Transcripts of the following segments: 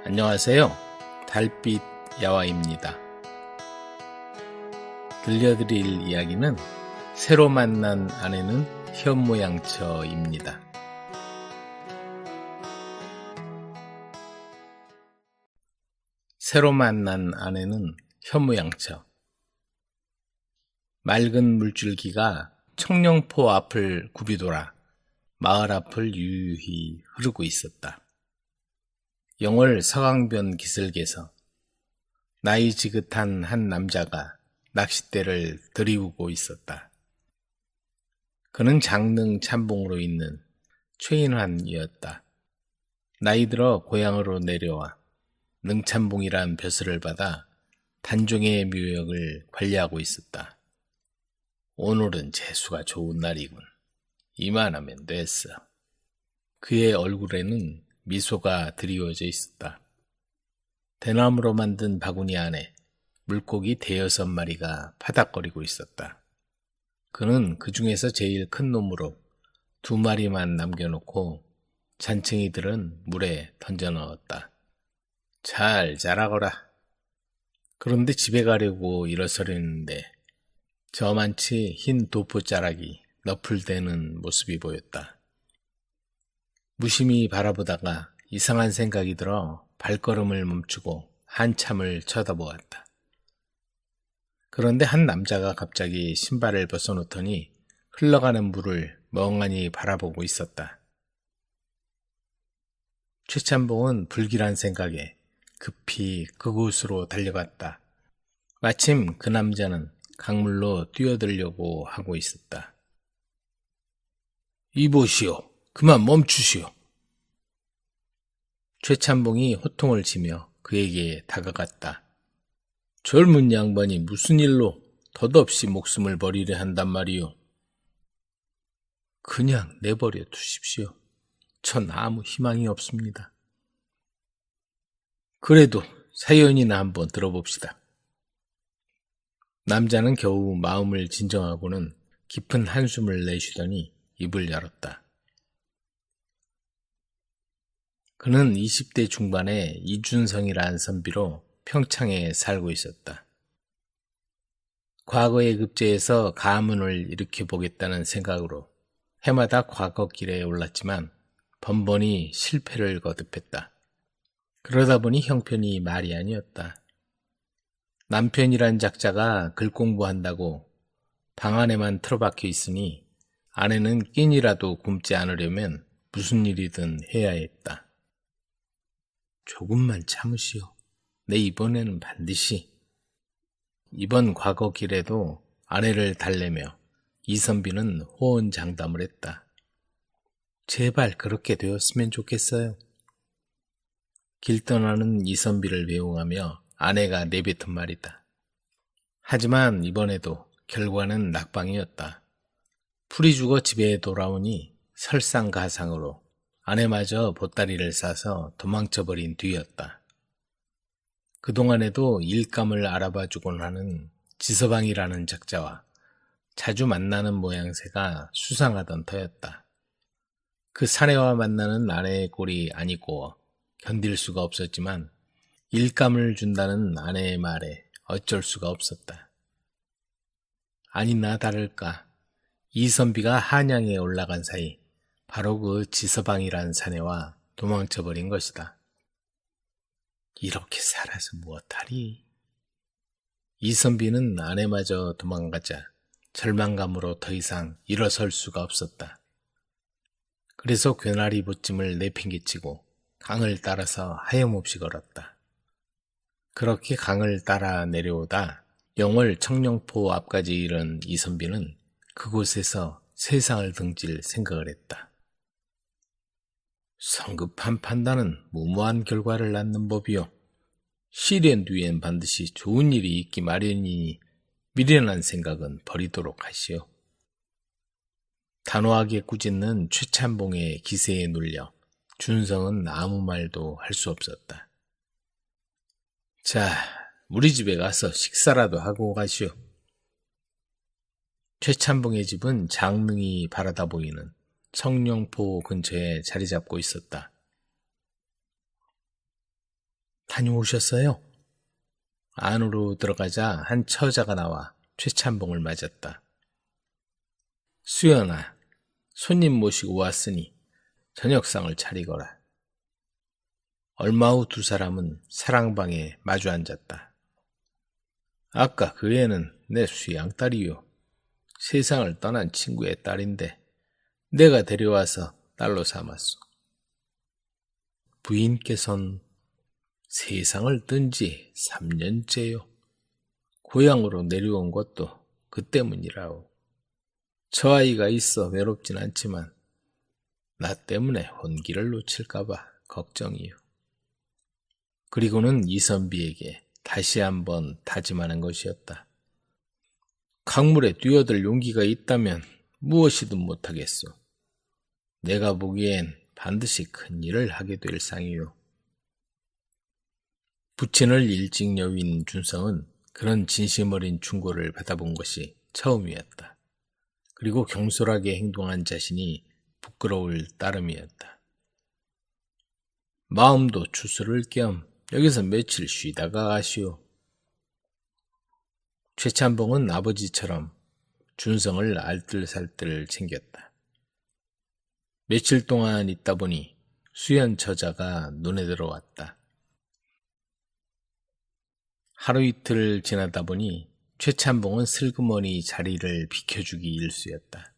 안녕하세요. 달빛 야화입니다. 들려드릴 이야기는 새로 만난 아내는 현모양처입니다. 새로 만난 아내는 현모양처. 맑은 물줄기가 청룡포 앞을 굽이돌아 마을 앞을 유유히 흐르고 있었다. 영월 서강변 기슭에서 나이 지긋한 한 남자가 낚싯대를 들이우고 있었다. 그는 장릉 참봉으로 있는 최인환이었다. 나이 들어 고향으로 내려와 능참봉이란 벼슬을 받아 단종의 묘역을 관리하고 있었다. 오늘은 재수가 좋은 날이군. 이만하면 됐어. 그의 얼굴에는 미소가 드리워져 있었다. 대나무로 만든 바구니 안에 물고기 5-6마리가 파닥거리고 있었다. 그는 그 중에서 제일 큰 놈으로 2마리만 남겨놓고 잔챙이들은 물에 던져 넣었다. 잘 자라거라. 그런데 집에 가려고 일어서려는데 저만치 흰 도포자락이 너풀대는 모습이 보였다. 무심히 바라보다가 이상한 생각이 들어 발걸음을 멈추고 한참을 쳐다보았다. 그런데 한 남자가 갑자기 신발을 벗어놓더니 흘러가는 물을 멍하니 바라보고 있었다. 최참봉은 불길한 생각에 급히 그곳으로 달려갔다. 마침 그 남자는 강물로 뛰어들려고 하고 있었다. 이보시오. 그만 멈추시오. 최참봉이 호통을 치며 그에게 다가갔다. 젊은 양반이 무슨 일로 덧없이 목숨을 버리려 한단 말이오. 그냥 내버려 두십시오. 전 아무 희망이 없습니다. 그래도 사연이나 한번 들어봅시다. 남자는 겨우 마음을 진정하고는 깊은 한숨을 내쉬더니 입을 열었다. 그는 20대 중반에 이준성이라는 선비로 평창에 살고 있었다. 과거의 급제에서 가문을 일으켜보겠다는 생각으로 해마다 과거길에 올랐지만 번번이 실패를 거듭했다. 그러다 보니 형편이 말이 아니었다. 남편이란 작자가 글 공부한다고 방 안에만 틀어박혀 있으니 아내는 끼니라도 굶지 않으려면 무슨 일이든 해야 했다. 조금만 참으시오. 내 이번에는 반드시. 이번 과거길에도 아내를 달래며 이선비는 호언장담을 했다. 제발 그렇게 되었으면 좋겠어요. 길 떠나는 이선비를 배웅하며 아내가 내뱉은 말이다. 하지만 이번에도 결과는 낙방이었다. 풀이 죽어 집에 돌아오니 설상가상으로 아내마저 보따리를 싸서 도망쳐버린 뒤였다. 그동안에도 일감을 알아봐주곤 하는 지서방이라는 작자와 자주 만나는 모양새가 수상하던 터였다. 그 사내와 만나는 아내의 꼴이 아니고 견딜 수가 없었지만 일감을 준다는 아내의 말에 어쩔 수가 없었다. 아니나 다를까 이선비가 한양에 올라간 사이 바로 그 지서방이란 사내와 도망쳐버린 것이다. 이렇게 살아서 무엇하리? 이선비는 아내마저 도망가자 절망감으로 더 이상 일어설 수가 없었다. 그래서 괴나리 보찜을 내팽개치고 강을 따라서 하염없이 걸었다. 그렇게 강을 따라 내려오다 영월 청룡포 앞까지 이른 이선비는 그곳에서 세상을 등질 생각을 했다. 성급한 판단은 무모한 결과를 낳는 법이요. 실현 뒤엔 반드시 좋은 일이 있기 마련이니 미련한 생각은 버리도록 하시오. 단호하게 꾸짖는 최참봉의 기세에 눌려 준성은 아무 말도 할 수 없었다. 자, 우리 집에 가서 식사라도 하고 가시오. 최참봉의 집은 장릉이 바라다 보이는 청룡포 근처에 자리 잡고 있었다. 다녀오셨어요? 안으로 들어가자 한 처자가 나와 최찬봉을 맞았다. 수연아, 손님 모시고 왔으니 저녁상을 차리거라. 얼마 후 두 사람은 사랑방에 마주 앉았다. 아까 그 애는 내 수양딸이요. 세상을 떠난 친구의 딸인데 내가 데려와서 딸로 삼았소. 부인께선 세상을 뜬 지 3년째요. 고향으로 내려온 것도 그 때문이라오. 저 아이가 있어 외롭진 않지만 나 때문에 혼기를 놓칠까봐 걱정이요. 그리고는 이선비에게 다시 한번 다짐하는 것이었다. 강물에 뛰어들 용기가 있다면 무엇이든 못하겠소. 내가 보기엔 반드시 큰 일을 하게 될 상이요. 부친을 일찍 여윈 준성은 그런 진심 어린 충고를 받아본 것이 처음이었다. 그리고 경솔하게 행동한 자신이 부끄러울 따름이었다. 마음도 추스를 겸 여기서 며칠 쉬다가 가시오. 최찬봉은 아버지처럼 준성을 알뜰살뜰 챙겼다. 며칠 동안 있다 보니 수연 처자가 눈에 들어왔다. 하루 이틀 지나다 보니 최찬봉은 슬그머니 자리를 비켜주기 일쑤였다.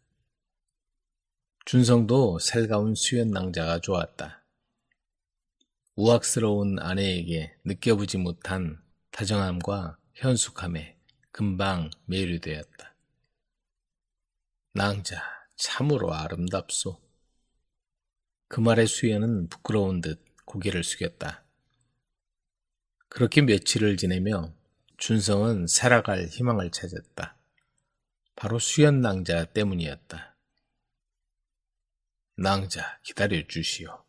준성도 살가운 수연 낭자가 좋았다. 우악스러운 아내에게 느껴보지 못한 다정함과 현숙함에 금방 매료되었다. 낭자, 참으로 아름답소. 그 말에 수연은 부끄러운 듯 고개를 숙였다. 그렇게 며칠을 지내며 준성은 살아갈 희망을 찾았다. 바로 수연 낭자 때문이었다. 낭자, 기다려 주시오.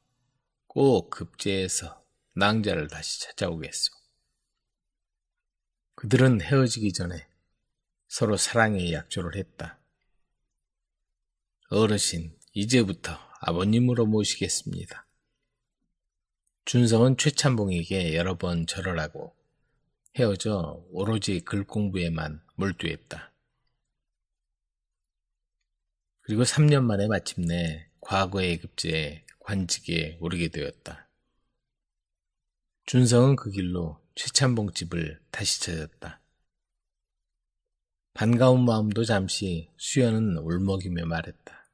꼭 급제해서 낭자를 다시 찾아오겠소. 그들은 헤어지기 전에 서로 사랑의 약조를 했다. 어르신, 이제부터 아버님으로 모시겠습니다. 준성은 최찬봉에게 여러 번 절을 하고 헤어져 오로지 글 공부에만 몰두했다. 그리고 3년 만에 마침내 과거의 급제에 관직에 오르게 되었다. 준성은 그 길로 최찬봉 집을 다시 찾았다. 반가운 마음도 잠시 수연은 울먹이며 말했다.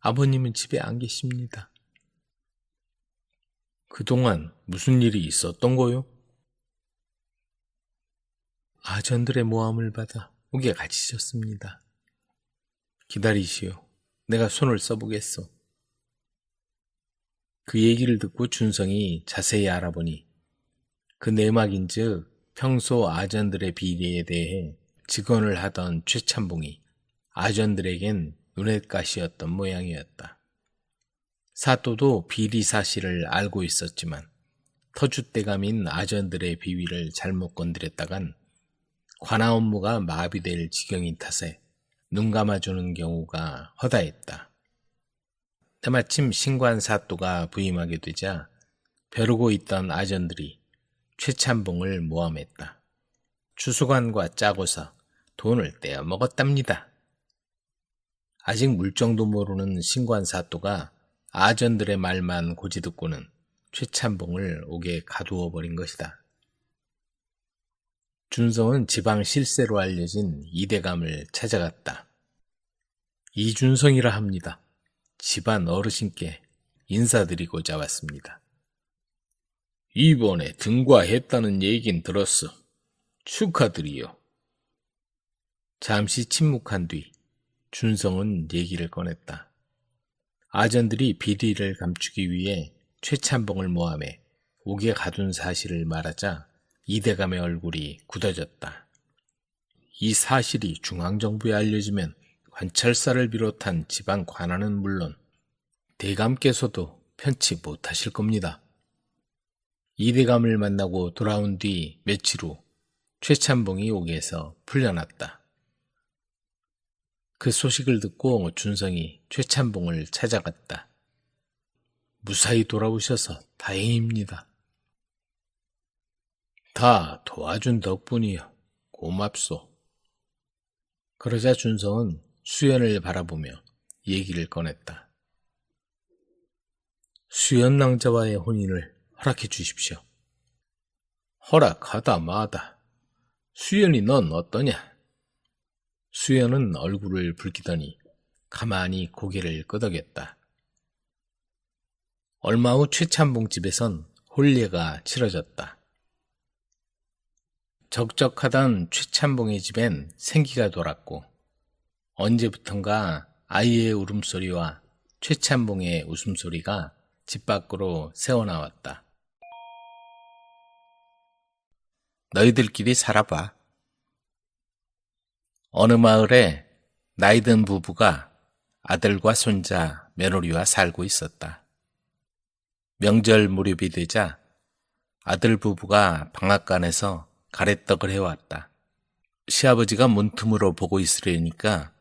아버님은 집에 안 계십니다. 그동안 무슨 일이 있었던 거요? 아전들의 모함을 받아 옥에 갇히셨습니다. 기다리시오. 내가 손을 써보겠소. 그 얘기를 듣고 준성이 자세히 알아보니 그 내막인즉 평소 아전들의 비리에 대해 직언을 하던 최찬봉이 아전들에겐 눈엣가시였던 모양이었다. 사또도 비리 사실을 알고 있었지만 터줏대감인 아전들의 비위를 잘못 건드렸다간 관아 업무가 마비될 지경인 탓에 눈 감아주는 경우가 허다했다. 때마침 신관 사또가 부임하게 되자 벼르고 있던 아전들이 최찬봉을 모함했다. 추수관과 짜고서 돈을 떼어 먹었답니다. 아직 물정도 모르는 신관 사또가 아전들의 말만 고지 듣고는 최찬봉을 옥에 가두어 버린 것이다. 준성은 지방 실세로 알려진 이대감을 찾아갔다. 이준성이라 합니다. 집안 어르신께 인사드리고자 왔습니다. 이번에 등과했다는 얘긴 들었어. 축하드리요. 잠시 침묵한 뒤 준성은 얘기를 꺼냈다. 아전들이 비리를 감추기 위해 최찬봉을 모함해 옥에 가둔 사실을 말하자 이대감의 얼굴이 굳어졌다. 이 사실이 중앙정부에 알려지면 관찰사를 비롯한 지방 관아는 물론 대감께서도 편치 못하실 겁니다. 이대감을 만나고 돌아온 뒤 며칠 후 최찬봉이 옥에서 풀려났다. 그 소식을 듣고 준성이 최찬봉을 찾아갔다. 무사히 돌아오셔서 다행입니다. 다 도와준 덕분이요. 고맙소. 그러자 준성은 수연을 바라보며 얘기를 꺼냈다. 수연 낭자와의 혼인을 허락해 주십시오. 허락하다 마다. 수연이 넌 어떠냐? 수연은 얼굴을 붉히더니 가만히 고개를 끄덕였다. 얼마 후 최찬봉 집에선 혼례가 치러졌다. 적적하던 최찬봉의 집엔 생기가 돌았고 언제부턴가 아이의 울음소리와 최찬봉의 웃음소리가 집 밖으로 새어나왔다. 너희들끼리 살아봐. 어느 마을에 나이든 부부가 아들과 손자, 며느리와 살고 있었다. 명절 무렵이 되자 아들 부부가 방앗간에서 가래떡을 해왔다. 시아버지가 문틈으로 보고 있으려니까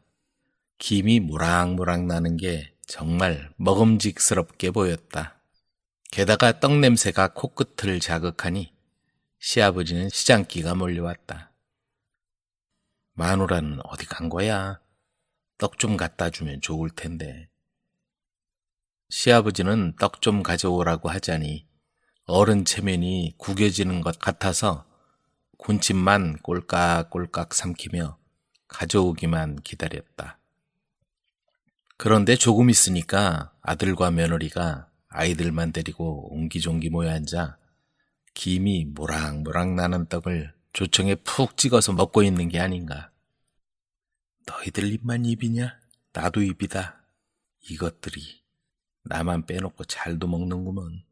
김이 모락모락 나는 게 정말 먹음직스럽게 보였다. 게다가 떡 냄새가 코끝을 자극하니 시아버지는 시장기가 몰려왔다. 마누라는 어디 간 거야? 떡 좀 갖다 주면 좋을 텐데. 시아버지는 떡 좀 가져오라고 하자니 어른 체면이 구겨지는 것 같아서 군침만 꼴깍꼴깍 삼키며 가져오기만 기다렸다. 그런데 조금 있으니까 아들과 며느리가 아이들만 데리고 옹기종기 모여 앉아 김이 모락모락 나는 떡을 조청에 푹 찍어서 먹고 있는 게 아닌가. 너희들 입만 입이냐? 나도 입이다. 이것들이 나만 빼놓고 잘도 먹는구먼.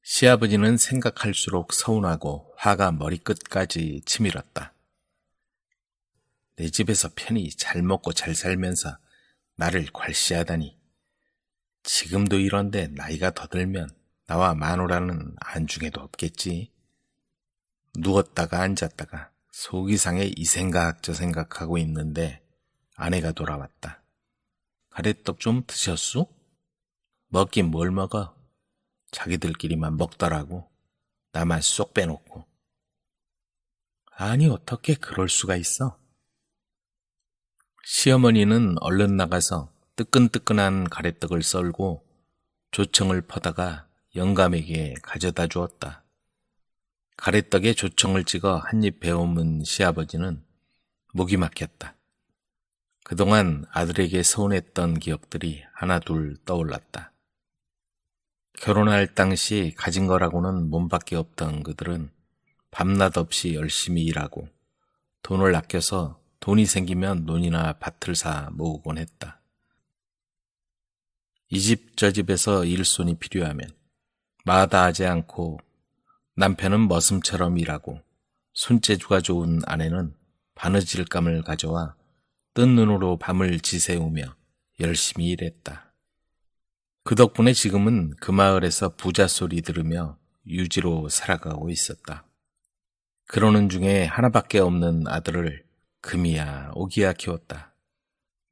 시아버지는 생각할수록 서운하고 화가 머리끝까지 치밀었다. 내 집에서 편히 잘 먹고 잘 살면서 나를 괄시하다니. 지금도 이런데 나이가 더 들면 나와 마누라는 안중에도 없겠지. 누웠다가 앉았다가 속이상에 이 생각 저 생각하고 있는데 아내가 돌아왔다. 가래떡 좀 드셨소? 먹긴 뭘 먹어? 자기들끼리만 먹더라고. 나만 쏙 빼놓고. 아니 어떻게 그럴 수가 있어? 시어머니는 얼른 나가서 뜨끈뜨끈한 가래떡을 썰고 조청을 퍼다가 영감에게 가져다 주었다. 가래떡에 조청을 찍어 한 입 베어문 시아버지는 목이 막혔다. 그동안 아들에게 서운했던 기억들이 하나둘 떠올랐다. 결혼할 당시 가진 거라고는 몸밖에 없던 그들은 밤낮 없이 열심히 일하고 돈을 아껴서 돈이 생기면 논이나 밭을 사 모으곤 했다. 이 집 저 집에서 일손이 필요하면 마다하지 않고 남편은 머슴처럼 일하고 손재주가 좋은 아내는 바느질감을 가져와 뜬 눈으로 밤을 지새우며 열심히 일했다. 그 덕분에 지금은 그 마을에서 부자 소리 들으며 유지로 살아가고 있었다. 그러는 중에 하나밖에 없는 아들을 금이야 오기야 키웠다.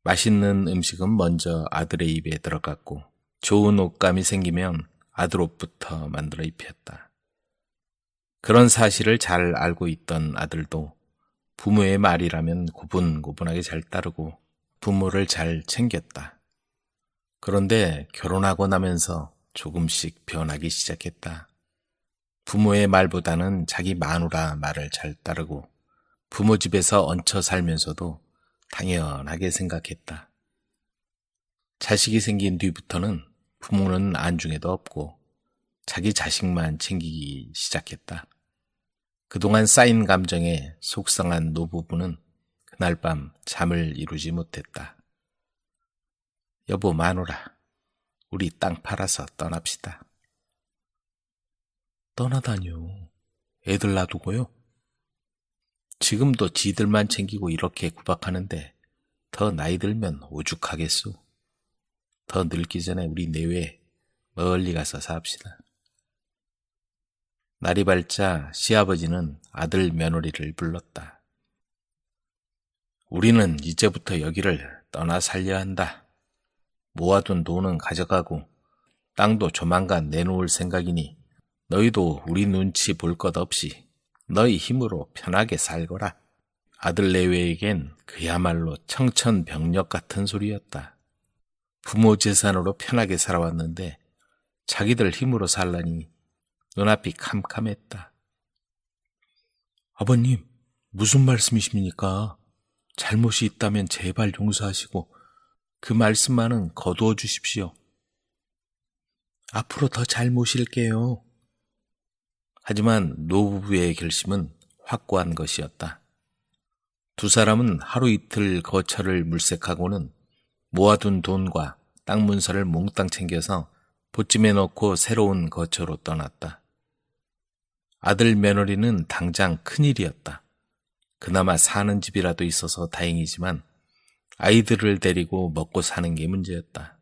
맛있는 음식은 먼저 아들의 입에 들어갔고 좋은 옷감이 생기면 아들 옷부터 만들어 입혔다. 그런 사실을 잘 알고 있던 아들도 부모의 말이라면 고분고분하게 잘 따르고 부모를 잘 챙겼다. 그런데 결혼하고 나면서 조금씩 변하기 시작했다. 부모의 말보다는 자기 마누라 말을 잘 따르고 부모 집에서 얹혀 살면서도 당연하게 생각했다. 자식이 생긴 뒤부터는 부모는 안중에도 없고 자기 자식만 챙기기 시작했다. 그동안 쌓인 감정에 속상한 노부부는 그날 밤 잠을 이루지 못했다. 여보 마누라, 우리 땅 팔아서 떠납시다. 떠나다뇨. 애들 놔두고요? 지금도 지들만 챙기고 이렇게 구박하는데 더 나이 들면 오죽하겠소. 더 늙기 전에 우리 내외 멀리 가서 삽시다. 날이 밝자 시아버지는 아들 며느리를 불렀다. 우리는 이제부터 여기를 떠나 살려 한다. 모아둔 돈은 가져가고 땅도 조만간 내놓을 생각이니 너희도 우리 눈치 볼 것 없이 너희 힘으로 편하게 살거라. 아들 레위에겐 그야말로 청천벽력 같은 소리였다. 부모 재산으로 편하게 살아왔는데 자기들 힘으로 살라니 눈앞이 캄캄했다. 아버님, 무슨 말씀이십니까? 잘못이 있다면 제발 용서하시고 그 말씀만은 거두어 주십시오. 앞으로 더 잘 모실게요. 하지만 노부부의 결심은 확고한 것이었다. 두 사람은 하루 이틀 거처를 물색하고는 모아둔 돈과 땅 문서를 몽땅 챙겨서 보찜에 넣고 새로운 거처로 떠났다. 아들 며느리는 당장 큰일이었다. 그나마 사는 집이라도 있어서 다행이지만 아이들을 데리고 먹고 사는 게 문제였다.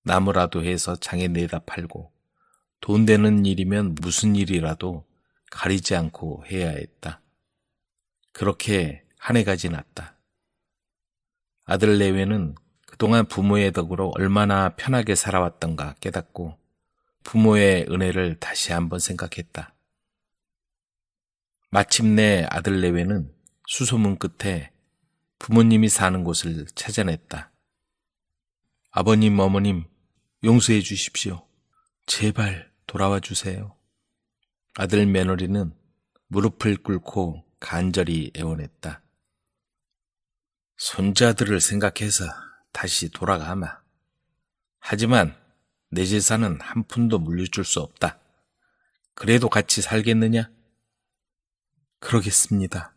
나무라도 해서 장에 내다 팔고 돈 되는 일이면 무슨 일이라도 가리지 않고 해야 했다. 그렇게 한 해가 지났다. 아들 레위는 그동안 부모의 덕으로 얼마나 편하게 살아왔던가 깨닫고 부모의 은혜를 다시 한번 생각했다. 마침내 아들 레위는 수소문 끝에 부모님이 사는 곳을 찾아냈다. 아버님, 어머님, 용서해 주십시오. 제발 돌아와 주세요. 아들 며느리는 무릎을 꿇고 간절히 애원했다. 손자들을 생각해서 다시 돌아가마. 하지만 내 재산은 한 푼도 물려줄 수 없다. 그래도 같이 살겠느냐? 그러겠습니다.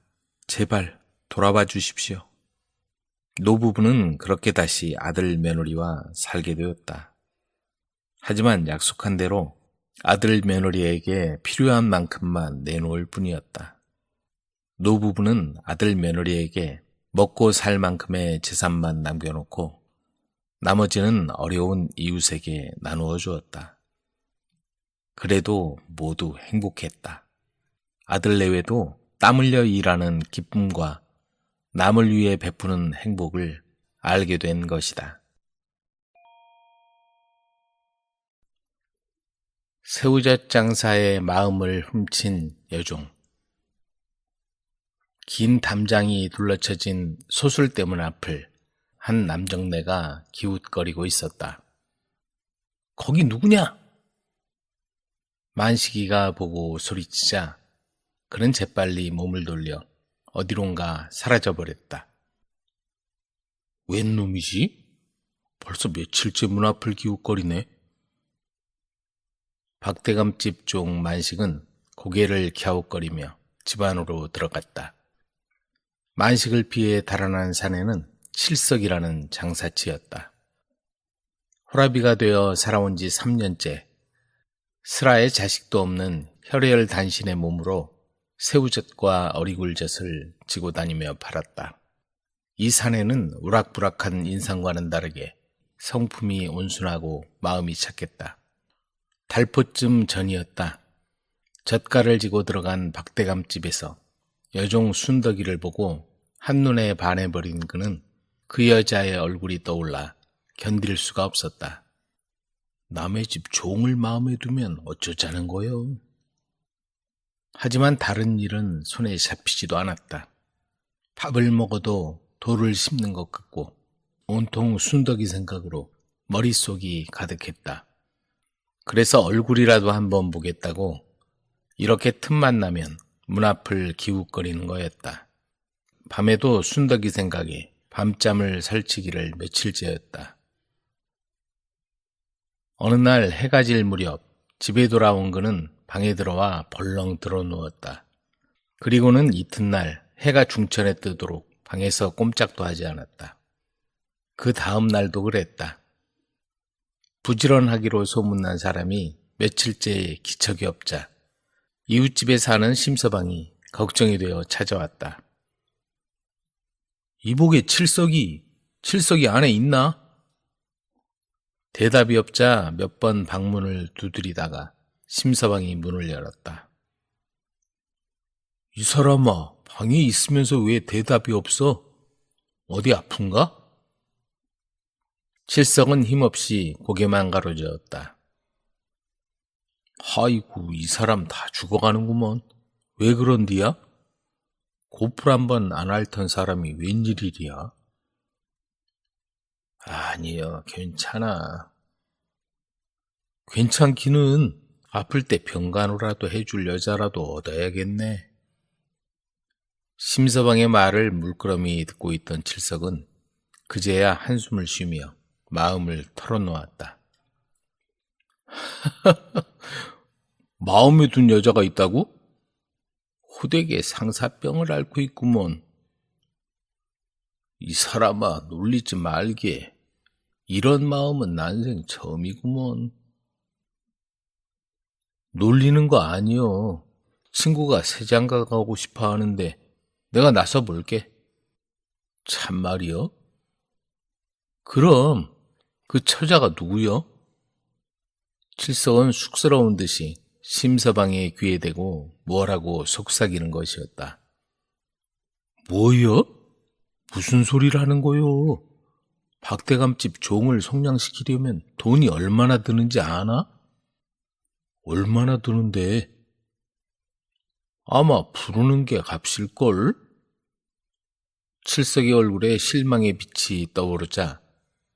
제발 돌아와 주십시오. 노부부는 그렇게 다시 아들 며느리와 살게 되었다. 하지만 약속한 대로 아들 며느리에게 필요한 만큼만 내놓을 뿐이었다. 노부부는 아들 며느리에게 먹고 살 만큼의 재산만 남겨놓고 나머지는 어려운 이웃에게 나누어 주었다. 그래도 모두 행복했다. 아들 레위도 땀 흘려 일하는 기쁨과 남을 위해 베푸는 행복을 알게 된 것이다. 새우젓 장사의 마음을 훔친 여종. 긴 담장이 둘러쳐진 소술대문 앞을 한 남정네가 기웃거리고 있었다. 거기 누구냐? 만식이가 보고 소리치자 그는 재빨리 몸을 돌려 어디론가 사라져버렸다. 웬 놈이지? 벌써 며칠째 문 앞을 기웃거리네. 박대감집 쪽 만식은 고개를 갸웃거리며 집 안으로 들어갔다. 만식을 피해 달아난 사내는 칠석이라는 장사치였다. 호라비가 되어 살아온 지 3년째 슬아의 자식도 없는 혈혈 단신의 몸으로 새우젓과 어리굴젓을 지고 다니며 팔았다. 이 사내는 우락부락한 인상과는 다르게 성품이 온순하고 마음이 착했다. 달포쯤 전이었다. 젓갈을 지고 들어간 박대감집에서 여종 순덕이를 보고 한눈에 반해버린 그는 그 여자의 얼굴이 떠올라 견딜 수가 없었다. 남의 집 종을 마음에 두면 어쩌자는 거요? 하지만 다른 일은 손에 잡히지도 않았다. 밥을 먹어도 돌을 씹는 것 같고 온통 순덕이 생각으로 머릿속이 가득했다. 그래서 얼굴이라도 한번 보겠다고 이렇게 틈만 나면 문 앞을 기웃거리는 거였다. 밤에도 순덕이 생각에 밤잠을 설치기를 며칠째였다. 어느 날 해가 질 무렵 집에 돌아온 그는 방에 들어와 벌렁 드러누웠다. 그리고는 이튿날 해가 중천에 뜨도록 방에서 꼼짝도 하지 않았다. 그 다음 날도 그랬다. 부지런하기로 소문난 사람이 며칠째 기척이 없자 이웃집에 사는 심서방이 걱정이 되어 찾아왔다. 이복에 칠석이 안에 있나? 대답이 없자 몇 번 방문을 두드리다가 심서방이 문을 열었다. 이 사람아, 방에 있으면서 왜 대답이 없어? 어디 아픈가? 칠석은 힘없이 고개만 가로저었다. 아이고, 이 사람 다 죽어가는구먼. 왜 그런디야? 고풀 한번 안 앓던 사람이 웬일이랴? 아니요, 괜찮아. 괜찮기는 아플 때 병간호라도 해줄 여자라도 얻어야겠네. 심서방의 말을 물끄러미 듣고 있던 칠석은 그제야 한숨을 쉬며 마음을 털어놓았다. 마음에 둔 여자가 있다고? 호되게 상사병을 앓고 있구먼. 이 사람아, 놀리지 말게. 이런 마음은 난생 처음이구먼. 놀리는 거 아니요. 친구가 세장가 가고 싶어 하는데 내가 나서 볼게. 참말이요? 그럼 그 처자가 누구요? 칠석은 쑥스러운 듯이 심서방의 귀에 대고 뭐라고 속삭이는 것이었다. 뭐요? 무슨 소리를 하는 거요? 박대감집 종을 속량시키려면 돈이 얼마나 드는지 아나? 얼마나 드는데? 아마 부르는 게 값일걸? 칠석의 얼굴에 실망의 빛이 떠오르자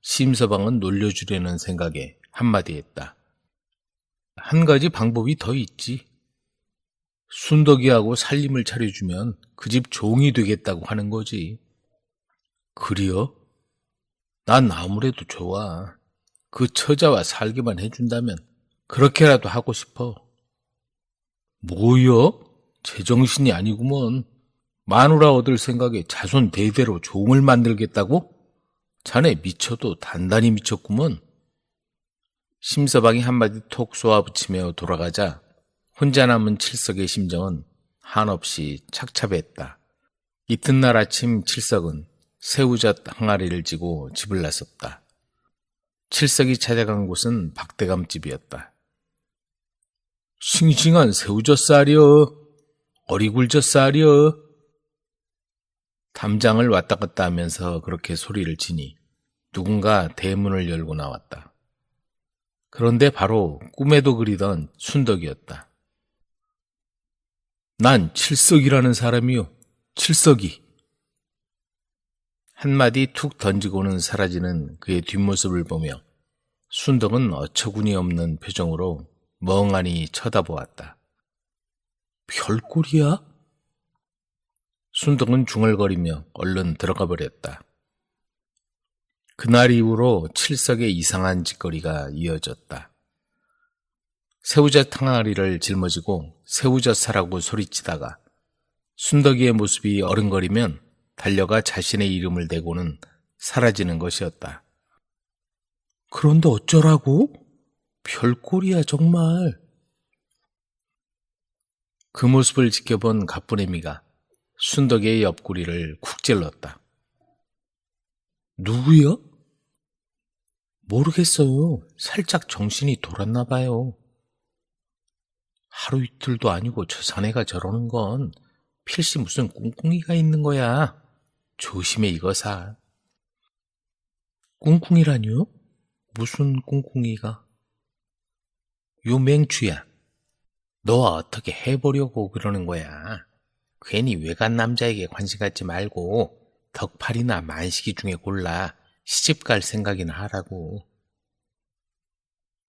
심서방은 놀려주려는 생각에 한마디 했다. 한 가지 방법이 더 있지. 순덕이하고 살림을 차려주면 그 집 종이 되겠다고 하는 거지. 그리요? 난 아무래도 좋아. 그 처자와 살기만 해준다면 그렇게라도 하고 싶어. 뭐요? 제정신이 아니구먼. 마누라 얻을 생각에 자손 대대로 종을 만들겠다고? 자네 미쳐도 단단히 미쳤구먼. 심서방이 한마디 톡 쏘아붙이며 돌아가자 혼자 남은 칠석의 심정은 한없이 착잡했다. 이튿날 아침 칠석은 새우젓 항아리를 지고 집을 나섰다. 칠석이 찾아간 곳은 박대감집이었다. 싱싱한 새우젓살이여, 어리굴젓살이여. 담장을 왔다 갔다 하면서 그렇게 소리를 치니 누군가 대문을 열고 나왔다. 그런데 바로 꿈에도 그리던 순덕이었다. 난 칠석이라는 사람이요. 칠석이. 한마디 툭 던지고는 사라지는 그의 뒷모습을 보며 순덕은 어처구니 없는 표정으로 멍하니 쳐다보았다. 별꼴이야? 순덕은 중얼거리며 얼른 들어가 버렸다. 그날 이후로 칠석의 이상한 짓거리가 이어졌다. 새우젓 항아리를 짊어지고 새우젓 사라고 소리치다가 순덕이의 모습이 어른거리면 달려가 자신의 이름을 대고는 사라지는 것이었다. 그런데 어쩌라고? 별꼴이야 정말. 그 모습을 지켜본 가뿐애미가 순덕이의 옆구리를 쿡 찔렀다. 누구요? 모르겠어요. 살짝 정신이 돌았나 봐요. 하루 이틀도 아니고 저 사내가 저러는 건 필시 무슨 꿍꿍이가 있는 거야. 조심해 이거사. 꿍꿍이라뇨? 무슨 꿍꿍이가? 요 맹추야. 너 어떻게 해보려고 그러는 거야? 괜히 외간 남자에게 관심 갖지 말고 덕팔이나 만식이 중에 골라 시집갈 생각이나 하라고.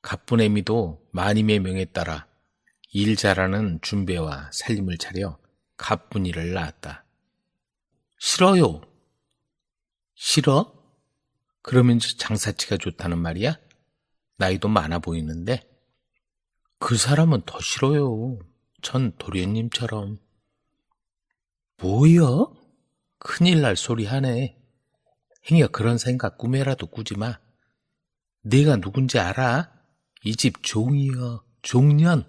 가뿐애미도 마님의 명에 따라 일 잘하는 준배와 살림을 차려 가뿐이를 낳았다. 싫어요. 싫어? 그러면 장사치가 좋다는 말이야? 나이도 많아 보이는데? 그 사람은 더 싫어요. 전 도련님처럼. 뭐여? 큰일 날 소리 하네. 행여 그런 생각 꿈에라도 꾸지 마. 내가 누군지 알아? 이 집 종이여, 종년.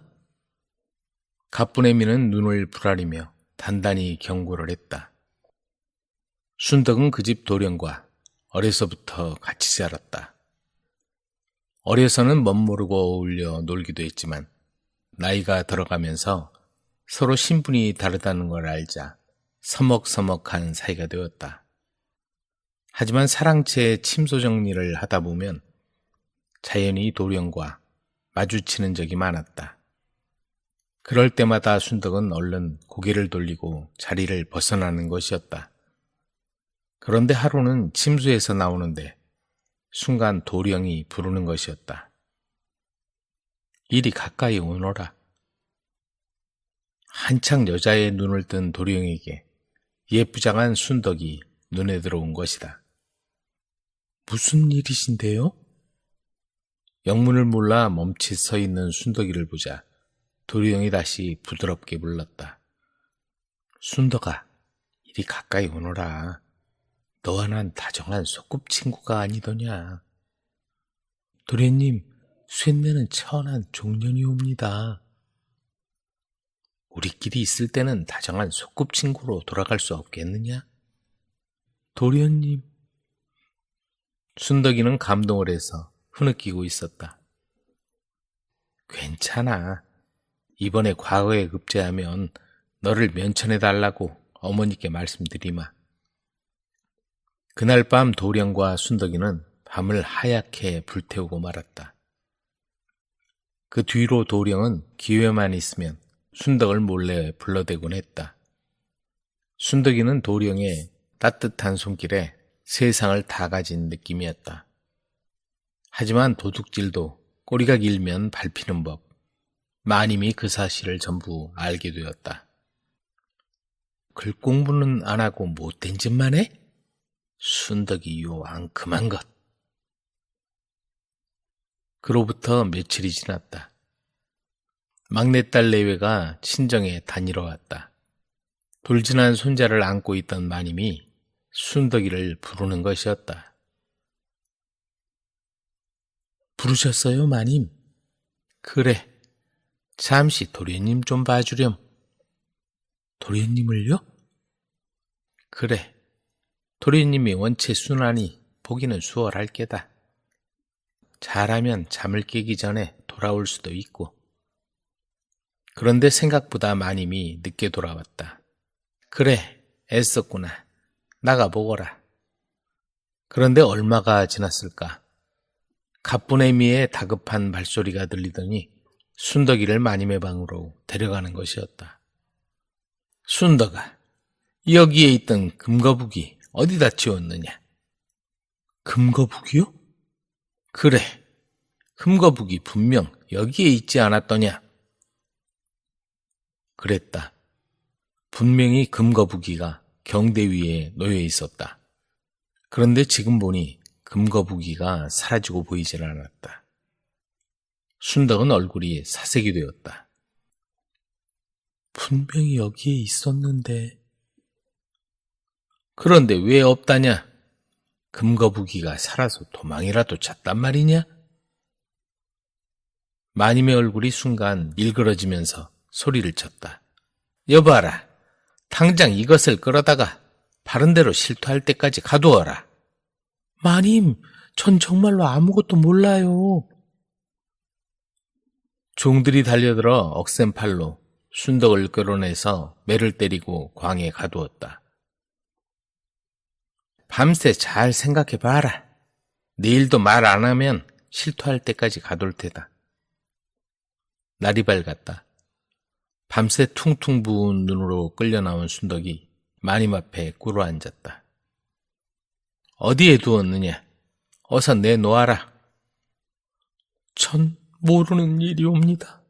가뿐애미는 눈을 부라리며 단단히 경고를 했다. 순덕은 그 집 도련과 어려서부터 같이 자랐다. 어려서는 멋모르고 어울려 놀기도 했지만 나이가 들어가면서 서로 신분이 다르다는 걸 알자 서먹서먹한 사이가 되었다. 하지만 사랑채 침소 정리를 하다 보면 자연히 도령과 마주치는 적이 많았다. 그럴 때마다 순덕은 얼른 고개를 돌리고 자리를 벗어나는 것이었다. 그런데 하루는 침수에서 나오는데 순간 도령이 부르는 것이었다. 이리 가까이 오너라. 한창 여자의 눈을 뜬 도령에게 예쁘장한 순덕이 눈에 들어온 것이다. 무슨 일이신데요? 영문을 몰라 멈칫 서 있는 순덕이를 보자 도령이 다시 부드럽게 불렀다. 순덕아, 이리 가까이 오너라. 너와 난 다정한 소꿉친구가 아니더냐. 도련님, 쇳내는 천한 종년이옵니다. 우리끼리 있을 때는 다정한 소꿉친구로 돌아갈 수 없겠느냐? 도련님. 순덕이는 감동을 해서 흐느끼고 있었다. 괜찮아. 이번에 과거에 급제하면 너를 면천해달라고 어머니께 말씀드리마. 그날 밤 도령과 순덕이는 밤을 하얗게 불태우고 말았다. 그 뒤로 도령은 기회만 있으면 순덕을 몰래 불러대곤 했다. 순덕이는 도령의 따뜻한 손길에 세상을 다 가진 느낌이었다. 하지만 도둑질도 꼬리가 길면 밟히는 법, 마님이 그 사실을 전부 알게 되었다. 글 공부는 안 하고 못된 짓만 해? 순덕이 요앙큼한 것. 그로부터 며칠이 지났다. 막내딸 내외가 친정에 다니러 왔다. 돌진한 손자를 안고 있던 마님이 순덕이를 부르는 것이었다. 부르셨어요, 마님? 그래, 잠시 도련님 좀 봐주렴. 도련님을요? 그래, 도련님이 원체 순하니 보기는 수월할 게다. 잘하면 잠을 깨기 전에 돌아올 수도 있고. 그런데 생각보다 마님이 늦게 돌아왔다. 그래, 애썼구나. 나가보거라. 그런데 얼마가 지났을까? 가뿐의 미에 다급한 발소리가 들리더니 순덕이를 마님의 방으로 데려가는 것이었다. 순덕아, 여기에 있던 금거북이 어디다 치웠느냐? 금거북이요? 그래, 금거북이 분명 여기에 있지 않았더냐? 그랬다. 분명히 금거북이가 경대 위에 놓여 있었다. 그런데 지금 보니 금거북이가 사라지고 보이질 않았다. 순덕은 얼굴이 사색이 되었다. 분명히 여기에 있었는데. 그런데 왜 없다냐? 금거북이가 살아서 도망이라도 쳤단 말이냐? 마님의 얼굴이 순간 일그러지면서 소리를 쳤다. 여봐라, 당장 이것을 끌어다가 바른 대로 실토할 때까지 가두어라. 마님, 전 정말로 아무것도 몰라요. 종들이 달려들어 억센 팔로 순덕을 끌어내서 매를 때리고 광에 가두었다. 밤새 잘 생각해봐라. 내일도 말 안 하면 실토할 때까지 가둘 테다. 날이 밝았다. 밤새 퉁퉁 부은 눈으로 끌려나온 순덕이 마님 앞에 꿇어앉았다. 어디에 두었느냐? 어서 내놓아라. 전 모르는 일이옵니다.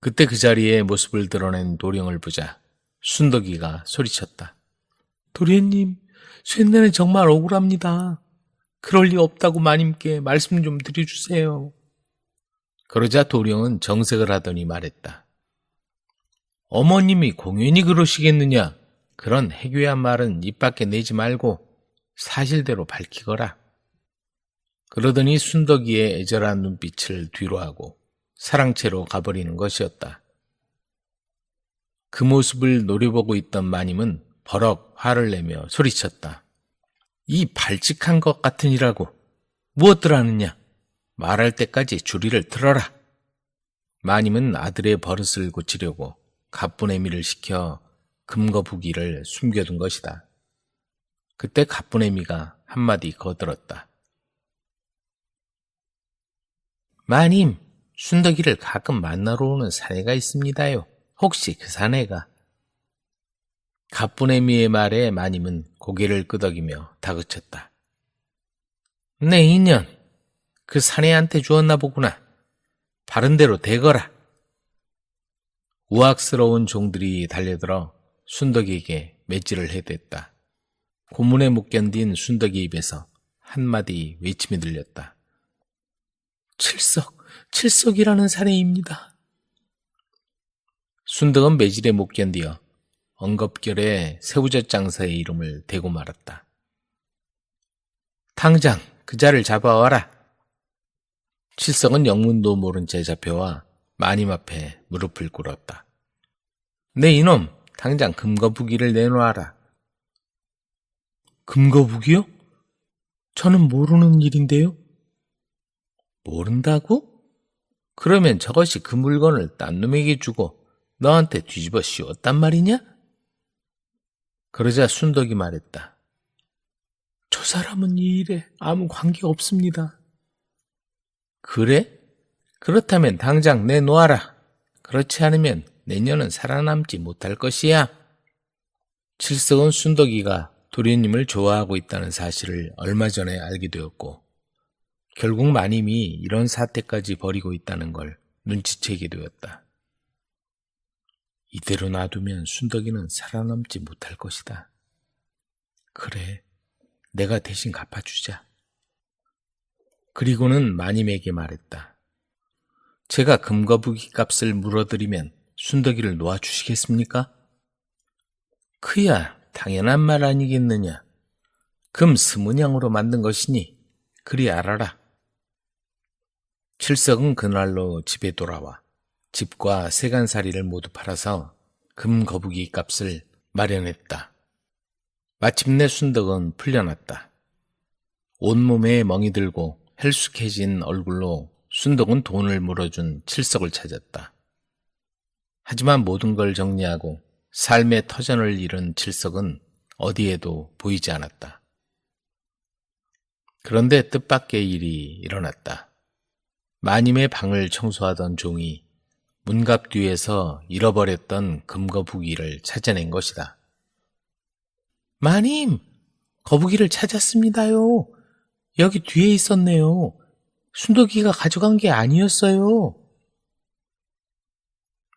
그때 그 자리에 모습을 드러낸 도령을 보자 순덕이가 소리쳤다. 도련님, 쇳내는 정말 억울합니다. 그럴 리 없다고 마님께 말씀 좀 드려주세요. 그러자 도령은 정색을 하더니 말했다. 어머님이 공연히 그러시겠느냐? 그런 해괴한 말은 입 밖에 내지 말고 사실대로 밝히거라. 그러더니 순덕이의 애절한 눈빛을 뒤로 하고 사랑채로 가버리는 것이었다. 그 모습을 노려보고 있던 마님은 버럭 화를 내며 소리쳤다. 이 발칙한 것 같으니라고 무엇들 하느냐? 말할 때까지 주리를 틀어라. 마님은 아들의 버릇을 고치려고 가뿐애미를 시켜 금거북이를 숨겨둔 것이다. 그때 가뿐애미가 한마디 거들었다. 마님, 순덕이를 가끔 만나러 오는 사내가 있습니다요. 혹시 그 사내가? 가뿐애미의 말에 마님은 고개를 끄덕이며 다그쳤다. 네, 인연. 그 사내한테 주었나 보구나. 바른대로 대거라. 우악스러운 종들이 달려들어 순덕이에게 매질을 해댔다. 고문에 못 견딘 순덕이 입에서 한마디 외침이 들렸다. 칠석이라는 사내입니다. 순덕은 매질에 못 견디어 엉겁결에 새우젓 장사의 이름을 대고 말았다. 당장 그 자를 잡아와라. 칠석은 영문도 모른 채 잡혀와 마님 앞에 무릎을 꿇었다. 네 이놈, 당장 금거북이를 내놓아라. 금거북이요? 저는 모르는 일인데요. 모른다고? 그러면 저것이 그 물건을 딴 놈에게 주고 너한테 뒤집어 씌웠단 말이냐? 그러자 순덕이 말했다. 저 사람은 이 일에 아무 관계 없습니다. 그래? 그렇다면 당장 내놓아라. 그렇지 않으면 내년은 살아남지 못할 것이야. 칠석은 순덕이가 도련님을 좋아하고 있다는 사실을 얼마 전에 알게 되었고 결국 마님이 이런 사태까지 벌이고 있다는 걸 눈치채게 되었다. 이대로 놔두면 순덕이는 살아남지 못할 것이다. 그래, 내가 대신 갚아주자. 그리고는 마님에게 말했다. 제가 금거북이 값을 물어드리면 순덕이를 놓아주시겠습니까? 그야 당연한 말 아니겠느냐. 금 20냥으로 만든 것이니 그리 알아라. 칠석은 그날로 집에 돌아와 집과 세간살이를 모두 팔아서 금거북이 값을 마련했다. 마침내 순덕은 풀려났다. 온몸에 멍이 들고 헬쑥해진 얼굴로 순덕은 돈을 물어준 칠석을 찾았다. 하지만 모든 걸 정리하고 삶의 터전을 잃은 칠석은 어디에도 보이지 않았다. 그런데 뜻밖의 일이 일어났다. 마님의 방을 청소하던 종이 문갑 뒤에서 잃어버렸던 금거북이를 찾아낸 것이다. 마님, 거북이를 찾았습니다요. 여기 뒤에 있었네요. 순덕이가 가져간 게 아니었어요.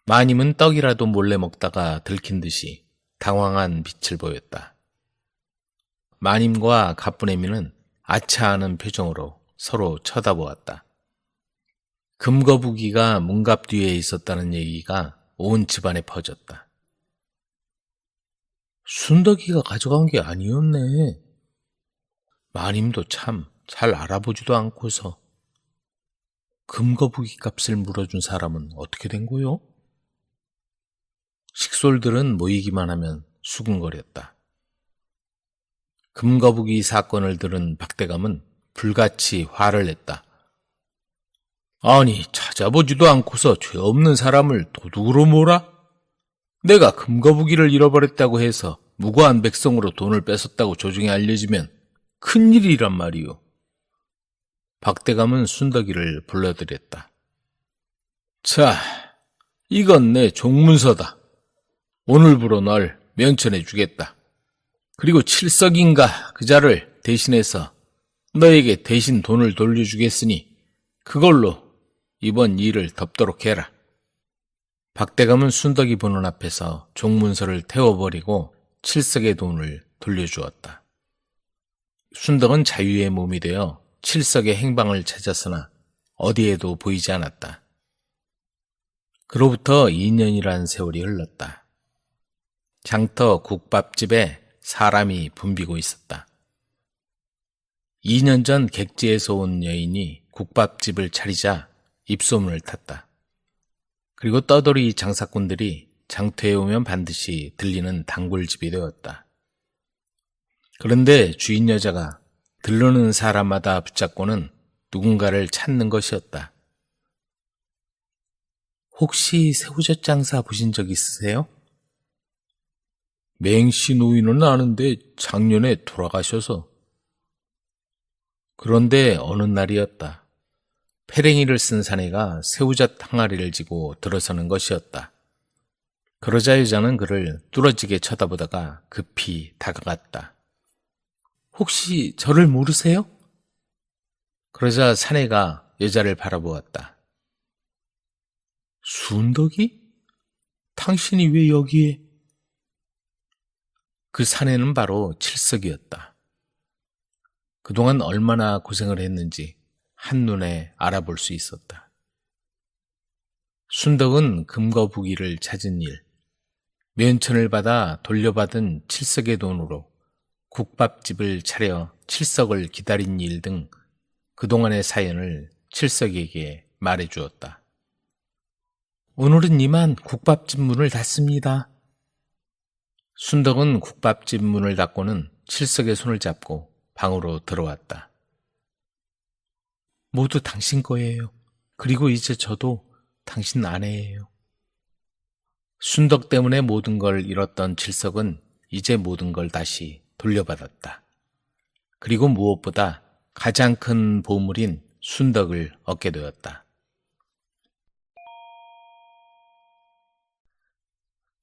마님은 떡이라도 몰래 먹다가 들킨 듯이 당황한 빛을 보였다. 마님과 가뿐애미는 아차하는 표정으로 서로 쳐다보았다. 금거북이가 문갑 뒤에 있었다는 얘기가 온 집안에 퍼졌다. 순덕이가 가져간 게 아니었네. 마님도 참 잘 알아보지도 않고서 금거북이 값을 물어준 사람은 어떻게 된 거요? 식솔들은 모이기만 하면 수군거렸다. 금거북이 사건을 들은 박대감은 불같이 화를 냈다. 아니, 찾아보지도 않고서 죄 없는 사람을 도둑으로 몰아? 내가 금거북이를 잃어버렸다고 해서 무고한 백성으로 돈을 뺏었다고 조정에 알려지면 큰일이란 말이오. 박대감은 순덕이를 불러들였다. 자, 이건 내 종문서다. 오늘부로 널 면천해 주겠다. 그리고 칠석인가 그 자를 대신해서 너에게 대신 돈을 돌려주겠으니 그걸로 이번 일을 덮도록 해라. 박대감은 순덕이 보는 앞에서 종문서를 태워버리고 칠석의 돈을 돌려주었다. 순덕은 자유의 몸이 되어 칠석의 행방을 찾았으나 어디에도 보이지 않았다. 그로부터 2년이란 세월이 흘렀다. 장터 국밥집에 사람이 붐비고 있었다. 2년 전 객지에서 온 여인이 국밥집을 차리자 입소문을 탔다. 그리고 떠돌이 장사꾼들이 장터에 오면 반드시 들리는 단골집이 되었다. 그런데 주인 여자가 들르는 사람마다 붙잡고는 누군가를 찾는 것이었다. 혹시 새우젓 장사 보신 적 있으세요? 맹씨 노인은 아는데 작년에 돌아가셔서. 그런데 어느 날이었다. 패랭이를 쓴 사내가 새우젓 항아리를 지고 들어서는 것이었다. 그러자 여자는 그를 뚫어지게 쳐다보다가 급히 다가갔다. 혹시 저를 모르세요? 그러자 사내가 여자를 바라보았다. 순덕이? 당신이 왜 여기에? 그 사내는 바로 칠석이었다. 그동안 얼마나 고생을 했는지 한눈에 알아볼 수 있었다. 순덕은 금거북이를 찾은 일, 면천을 받아 돌려받은 칠석의 돈으로 국밥집을 차려 칠석을 기다린 일 등 그동안의 사연을 칠석에게 말해주었다. 오늘은 이만 국밥집 문을 닫습니다. 순덕은 국밥집 문을 닫고는 칠석의 손을 잡고 방으로 들어왔다. 모두 당신 거예요. 그리고 이제 저도 당신 아내예요. 순덕 때문에 모든 걸 잃었던 칠석은 이제 모든 걸 다시 돌려받았다. 그리고 무엇보다 가장 큰 보물인 순덕을 얻게 되었다.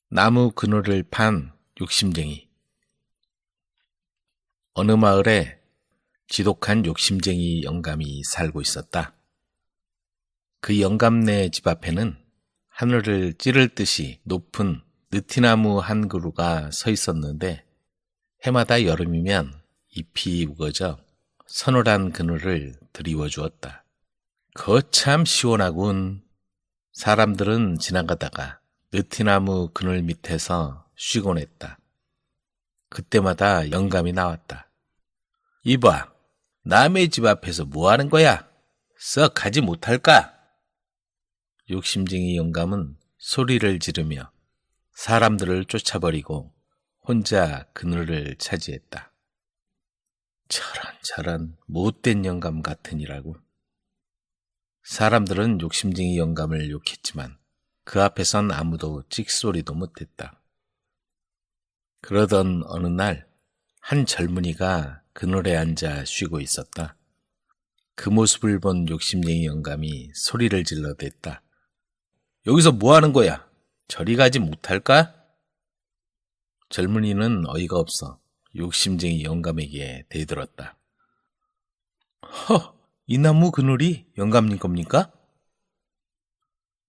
나무 그늘을 판 욕심쟁이. 어느 마을에 지독한 욕심쟁이 영감이 살고 있었다. 그 영감네 집 앞에는 하늘을 찌를 듯이 높은 느티나무 한 그루가 서 있었는데 해마다 여름이면 잎이 우거져 서늘한 그늘을 드리워 주었다. 거참 시원하군. 사람들은 지나가다가 느티나무 그늘 밑에서 쉬곤 했다. 그때마다 영감이 나왔다. 이봐, 남의 집 앞에서 뭐 하는 거야? 썩 가지 못할까? 욕심쟁이 영감은 소리를 지르며 사람들을 쫓아버리고 혼자 그늘을 차지했다. 저런 못된 영감 같으니라고. 사람들은 욕심쟁이 영감을 욕했지만 그 앞에선 아무도 찍소리도 못했다. 그러던 어느 날 한 젊은이가 그늘에 앉아 쉬고 있었다. 그 모습을 본 욕심쟁이 영감이 소리를 질러댔다. 여기서 뭐 하는 거야? 저리 가지 못할까? 젊은이는 어이가 없어 욕심쟁이 영감에게 대들었다. 이 나무 그늘이 영감님 겁니까?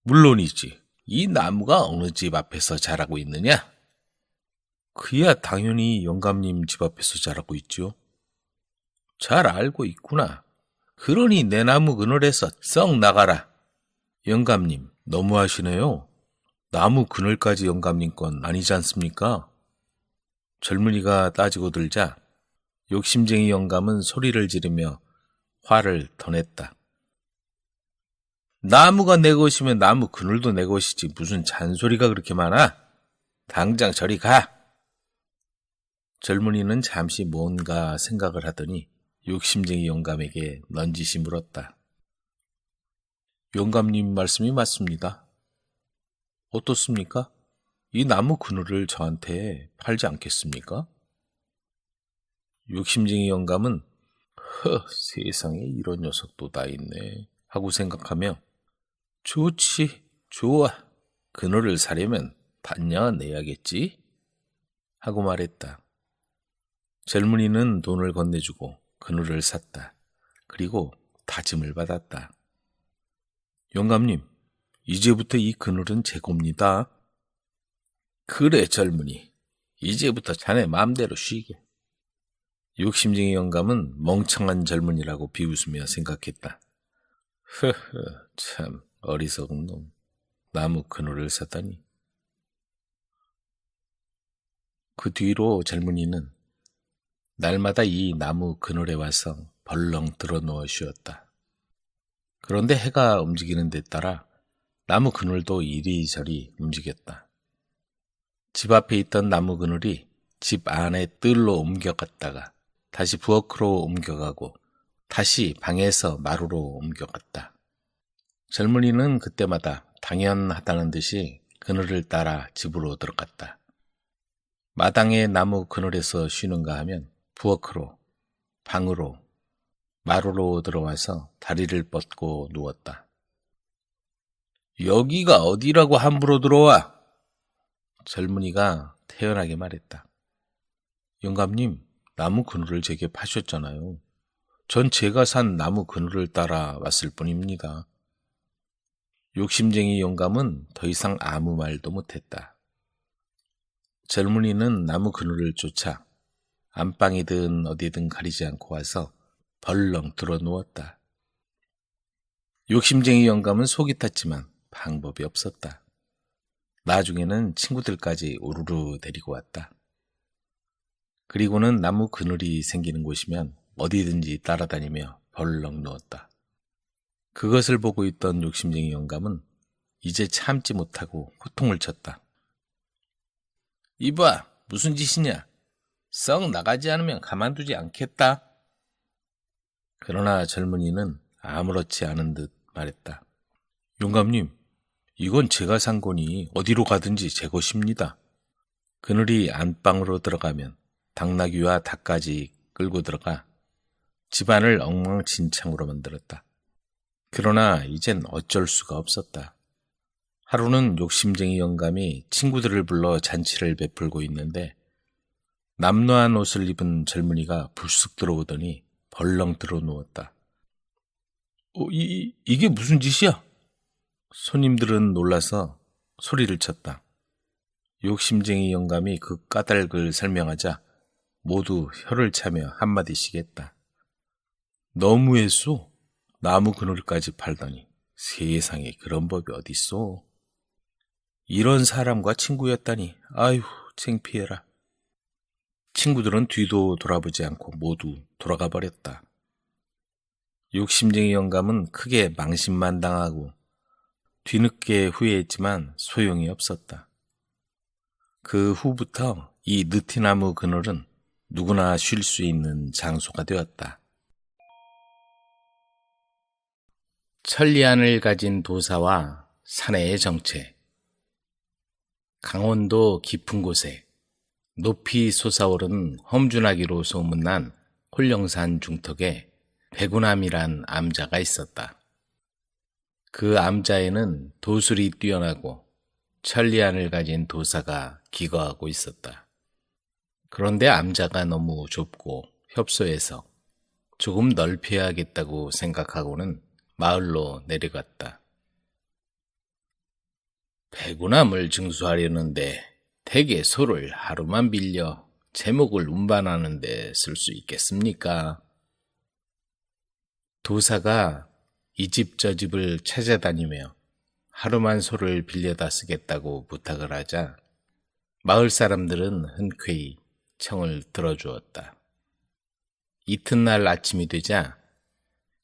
물론이지. 이 나무가 어느 집 앞에서 자라고 있느냐? 그야 당연히 영감님 집 앞에서 자라고 있죠. 잘 알고 있구나. 그러니 내 나무 그늘에서 썩 나가라. 영감님, 너무하시네요. 나무 그늘까지 영감님 건 아니지 않습니까? 젊은이가 따지고 들자 욕심쟁이 영감은 소리를 지르며 화를 더 냈다. 나무가 내 것이면 나무 그늘도 내 것이지 무슨 잔소리가 그렇게 많아? 당장 저리 가! 젊은이는 잠시 뭔가 생각을 하더니 욕심쟁이 영감에게 넌지시 물었다. 영감님 말씀이 맞습니다. 어떻습니까? 이 나무 그늘을 저한테 팔지 않겠습니까? 욕심쟁이 영감은 세상에 이런 녀석도 다 있네 하고 생각하며 좋지, 좋아. 그늘을 사려면 단냐 내야겠지? 하고 말했다. 젊은이는 돈을 건네주고 그늘을 샀다. 그리고 다짐을 받았다. 영감님, 이제부터 이 그늘은 제 겁니다. 그래, 젊은이. 이제부터 자네 마음대로 쉬게. 욕심쟁이 영감은 멍청한 젊은이라고 비웃으며 생각했다. 참 어리석은 놈. 나무 그늘을 샀다니. 그 뒤로 젊은이는 날마다 이 나무 그늘에 와서 벌렁 드러누워 쉬었다. 그런데 해가 움직이는 데 따라 나무 그늘도 이리저리 움직였다. 집 앞에 있던 나무 그늘이 집 안에 뜰로 옮겨갔다가 다시 부엌으로 옮겨가고 다시 방에서 마루로 옮겨갔다. 젊은이는 그때마다 당연하다는 듯이 그늘을 따라 집으로 들어갔다. 마당에 나무 그늘에서 쉬는가 하면 부엌으로, 방으로, 마루로 들어와서 다리를 뻗고 누웠다. 여기가 어디라고 함부로 들어와? 젊은이가 태연하게 말했다. 영감님, 나무 그늘을 제게 파셨잖아요. 전 제가 산 나무 그늘을 따라 왔을 뿐입니다. 욕심쟁이 영감은 더 이상 아무 말도 못했다. 젊은이는 나무 그늘을 쫓아 안방이든 어디든 가리지 않고 와서 벌렁 들어 누웠다. 욕심쟁이 영감은 속이 탔지만 방법이 없었다. 나중에는 친구들까지 우르르 데리고 왔다. 그리고는 나무 그늘이 생기는 곳이면 어디든지 따라다니며 벌렁 누웠다. 그것을 보고 있던 욕심쟁이 영감은 이제 참지 못하고 호통을 쳤다. 이봐, 무슨 짓이냐? 썩 나가지 않으면 가만두지 않겠다. 그러나 젊은이는 아무렇지 않은 듯 말했다. 영감님, 이건 제가 산 거니 어디로 가든지 제 것입니다. 그늘이 안방으로 들어가면 당나귀와 닭까지 끌고 들어가 집안을 엉망진창으로 만들었다. 그러나 이젠 어쩔 수가 없었다. 하루는 욕심쟁이 영감이 친구들을 불러 잔치를 베풀고 있는데 남노한 옷을 입은 젊은이가 불쑥 들어오더니 벌렁 들어 누웠다. 이게 무슨 짓이야? 손님들은 놀라서 소리를 쳤다. 욕심쟁이 영감이 그 까닭을 설명하자 모두 혀를 차며 한마디씩 했다. 너무했소. 나무 그늘까지 팔더니 세상에 그런 법이 어딨소. 이런 사람과 친구였다니 아휴 창피해라. 친구들은 뒤도 돌아보지 않고 모두 돌아가 버렸다. 욕심쟁이 영감은 크게 망신만당하고 뒤늦게 후회했지만 소용이 없었다. 그 후부터 이 느티나무 그늘은 누구나 쉴 수 있는 장소가 되었다. 천리안을 가진 도사와 사내의 정체. 강원도 깊은 곳에 높이 솟아오른 험준하기로 소문난 홀령산 중턱에 백운암이란 암자가 있었다. 그 암자에는 도술이 뛰어나고 천리안을 가진 도사가 기거하고 있었다. 그런데 암자가 너무 좁고 협소해서 조금 넓혀야겠다고 생각하고는 마을로 내려갔다. 백운암을 증수하려는데 대개 소를 하루만 빌려 제목을 운반하는 데 쓸 수 있겠습니까? 도사가 이 집 저 집을 찾아다니며 하루만 소를 빌려다 쓰겠다고 부탁을 하자 마을 사람들은 흔쾌히 청을 들어주었다. 이튿날 아침이 되자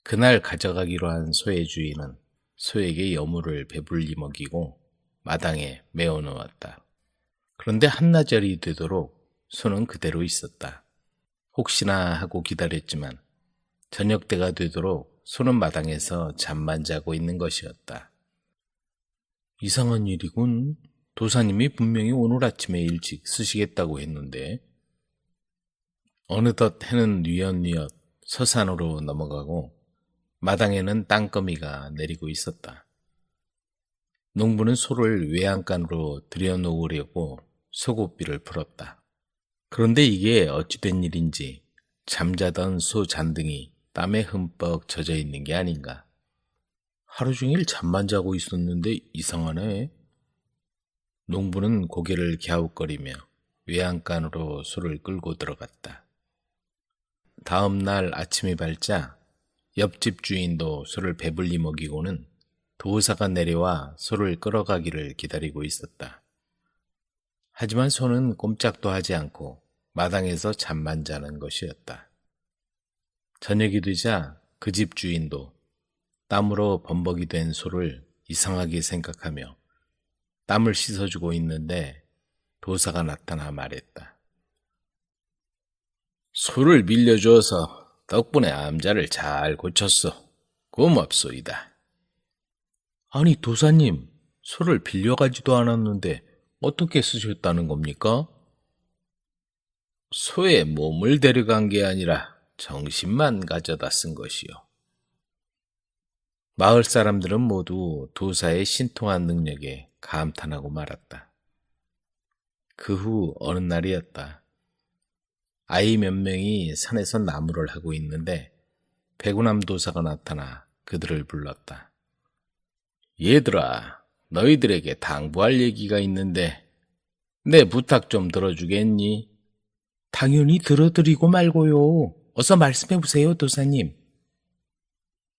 그날 가져가기로 한 소의 주인은 소에게 여물을 배불리 먹이고 마당에 메어 놓았다. 그런데 한나절이 되도록 소는 그대로 있었다. 혹시나 하고 기다렸지만 저녁 때가 되도록 소는 마당에서 잠만 자고 있는 것이었다. 이상한 일이군. 도사님이 분명히 오늘 아침에 일찍 쓰시겠다고 했는데. 어느덧 해는 뉘엿뉘엿 서산으로 넘어가고 마당에는 땅거미가 내리고 있었다. 농부는 소를 외양간으로 들여놓으려고 소고삐를 풀었다. 그런데 이게 어찌된 일인지 잠자던 소 잔등이 땀에 흠뻑 젖어 있는 게 아닌가. 하루 종일 잠만 자고 있었는데 이상하네. 농부는 고개를 갸웃거리며 외양간으로 소를 끌고 들어갔다. 다음 날 아침이 밝자 옆집 주인도 소를 배불리 먹이고는 도사가 내려와 소를 끌어가기를 기다리고 있었다. 하지만 소는 꼼짝도 하지 않고 마당에서 잠만 자는 것이었다. 저녁이 되자 그 집 주인도 땀으로 범벅이 된 소를 이상하게 생각하며 땀을 씻어주고 있는데 도사가 나타나 말했다. 소를 빌려줘서 덕분에 암자를 잘 고쳤어. 고맙소이다. 아니 도사님, 소를 빌려가지도 않았는데 어떻게 쓰셨다는 겁니까? 소의 몸을 데려간 게 아니라 정신만 가져다 쓴 것이요. 마을 사람들은 모두 도사의 신통한 능력에 감탄하고 말았다. 그 후 어느 날이었다. 아이 몇 명이 산에서 나무를 하고 있는데 백우남 도사가 나타나 그들을 불렀다. 얘들아, 너희들에게 당부할 얘기가 있는데 내 부탁 좀 들어주겠니? 당연히 들어드리고 말고요. 어서 말씀해보세요, 도사님.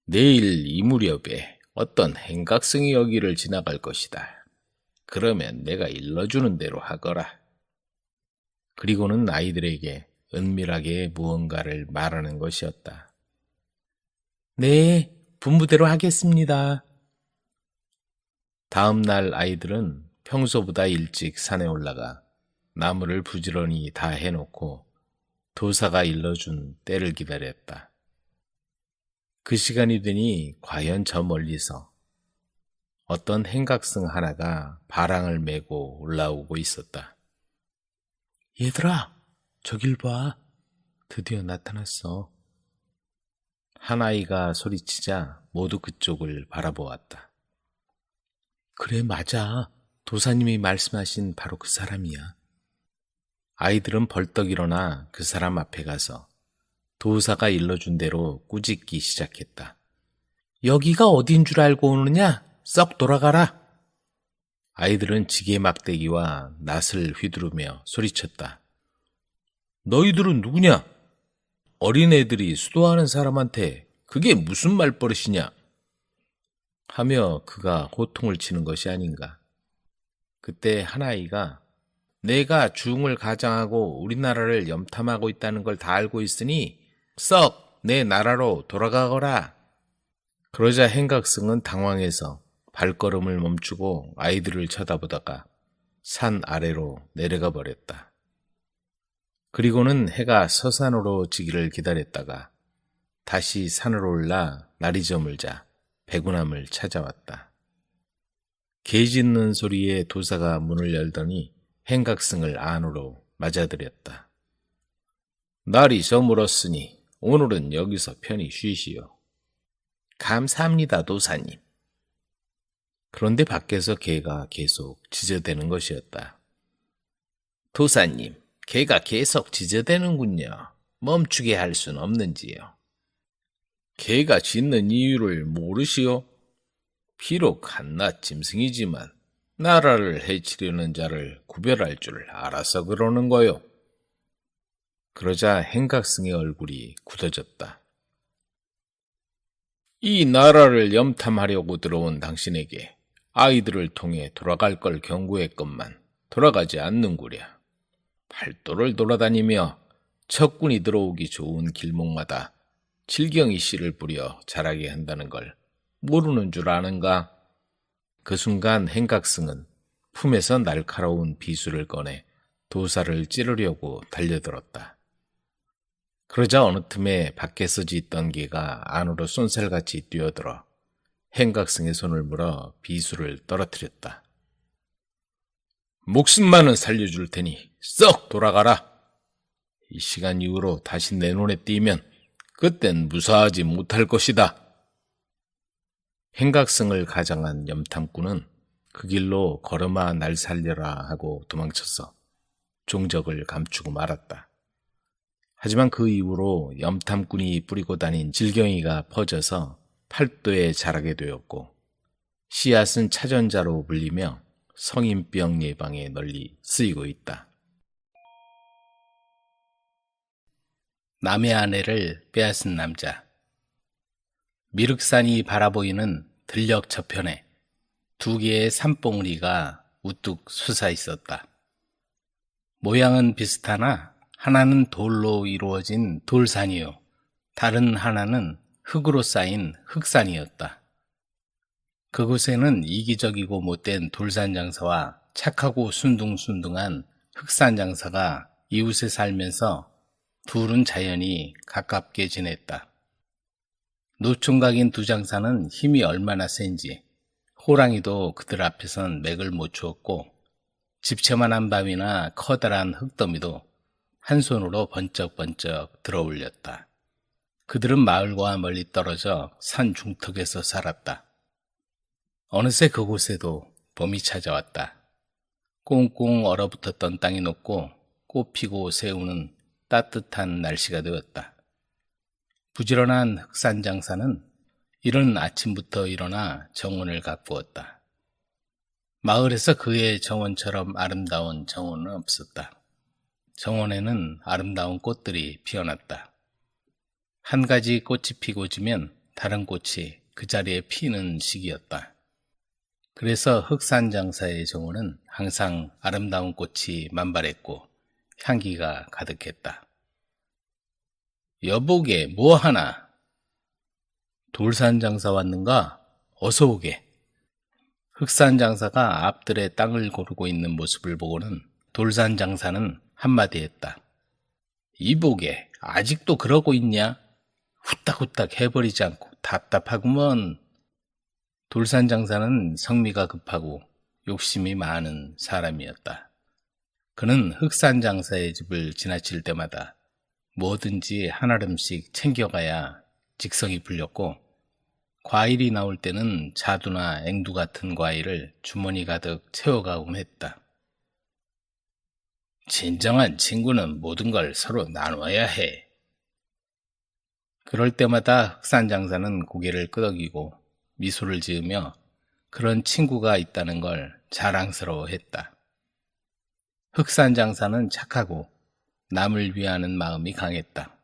내일 이 무렵에 어떤 행각성이 여기를 지나갈 것이다. 그러면 내가 일러주는 대로 하거라. 그리고는 아이들에게 은밀하게 무언가를 말하는 것이었다. 네, 분부대로 하겠습니다. 다음 날 아이들은 평소보다 일찍 산에 올라가 나무를 부지런히 다 해놓고 도사가 일러준 때를 기다렸다. 그 시간이 되니 과연 저 멀리서 어떤 행각성 하나가 바랑을 메고 올라오고 있었다. 얘들아, 저길 봐. 드디어 나타났어. 한 아이가 소리치자 모두 그쪽을 바라보았다. 그래, 맞아. 도사님이 말씀하신 바로 그 사람이야. 아이들은 벌떡 일어나 그 사람 앞에 가서 도사가 일러준 대로 꾸짖기 시작했다. 여기가 어딘 줄 알고 오느냐? 썩 돌아가라. 아이들은 지게 막대기와 낫을 휘두르며 소리쳤다. 너희들은 누구냐? 어린애들이 수도하는 사람한테 그게 무슨 말버릇이냐? 하며 그가 호통을 치는 것이 아닌가. 그때 한 아이가 내가 중을 가장하고 우리나라를 염탐하고 있다는 걸 다 알고 있으니 썩 내 나라로 돌아가거라. 그러자 행각승은 당황해서 발걸음을 멈추고 아이들을 쳐다보다가 산 아래로 내려가 버렸다. 그리고는 해가 서산으로 지기를 기다렸다가 다시 산으로 올라 날이 저물자 백우남을 찾아왔다. 개 짖는 소리에 도사가 문을 열더니 행각승을 안으로 맞아들였다. 날이 저물었으니 오늘은 여기서 편히 쉬시오. 감사합니다, 도사님. 그런데 밖에서 개가 계속 짖어대는 것이었다. 도사님, 개가 계속 짖어대는군요. 멈추게 할 순 없는지요. 개가 짖는 이유를 모르시오? 비록 한낱 짐승이지만 나라를 해치려는 자를 구별할 줄 알아서 그러는 거요. 그러자 행각승의 얼굴이 굳어졌다. 이 나라를 염탐하려고 들어온 당신에게 아이들을 통해 돌아갈 걸 경고했건만 돌아가지 않는구려. 팔도를 돌아다니며 적군이 들어오기 좋은 길목마다 질경이 씨를 뿌려 자라게 한다는 걸 모르는 줄 아는가? 그 순간 행각승은 품에서 날카로운 비수를 꺼내 도사를 찌르려고 달려들었다. 그러자 어느 틈에 밖에서 짖던 개가 안으로 쏜살같이 뛰어들어 행각승의 손을 물어 비수를 떨어뜨렸다. 목숨만은 살려줄 테니 썩 돌아가라. 이 시간 이후로 다시 내 눈에 띄면 그땐 무사하지 못할 것이다. 행각승을 가장한 염탐꾼은 그 길로 걸음아 날 살려라 하고 도망쳐서 종적을 감추고 말았다. 하지만 그 이후로 염탐꾼이 뿌리고 다닌 질경이가 퍼져서 팔도에 자라게 되었고 씨앗은 차전자로 불리며 성인병 예방에 널리 쓰이고 있다. 남의 아내를 빼앗은 남자. 미륵산이 바라보이는 들녘 저편에 두 개의 산봉우리가 우뚝 솟아 있었다. 모양은 비슷하나 하나는 돌로 이루어진 돌산이요, 다른 하나는 흙으로 쌓인 흙산이었다. 그곳에는 이기적이고 못된 돌산 장사와 착하고 순둥순둥한 흙산 장사가 이웃에 살면서 둘은 자연히 가깝게 지냈다. 노총각인 두 장사는 힘이 얼마나 센지 호랑이도 그들 앞에선 맥을 못 추었고 집채만한 밤이나 커다란 흙더미도 한 손으로 번쩍번쩍 들어 올렸다. 그들은 마을과 멀리 떨어져 산 중턱에서 살았다. 어느새 그곳에도 봄이 찾아왔다. 꽁꽁 얼어붙었던 땅이 녹고 꽃피고 새우는 따뜻한 날씨가 되었다. 부지런한 흑산장사는 이른 아침부터 일어나 정원을 가꾸었다. 마을에서 그의 정원처럼 아름다운 정원은 없었다. 정원에는 아름다운 꽃들이 피어났다. 한 가지 꽃이 피고 지면 다른 꽃이 그 자리에 피는 시기였다. 그래서 흑산장사의 정원은 항상 아름다운 꽃이 만발했고 향기가 가득했다. 여보게 뭐하나? 돌산장사 왔는가? 어서 오게. 흑산장사가 앞들의 땅을 고르고 있는 모습을 보고는 돌산장사는 한마디 했다. 이보게 아직도 그러고 있냐? 후딱후딱 해버리지 않고 답답하구먼. 돌산장사는 성미가 급하고 욕심이 많은 사람이었다. 그는 흑산장사의 집을 지나칠 때마다 뭐든지 한 알음씩 챙겨가야 직성이 풀렸고 과일이 나올 때는 자두나 앵두 같은 과일을 주머니 가득 채워가곤 했다. 진정한 친구는 모든 걸 서로 나눠야 해. 그럴 때마다 흑산장사는 고개를 끄덕이고 미소를 지으며 그런 친구가 있다는 걸 자랑스러워했다. 흑산장사는 착하고 남을 위하는 마음이 강했다.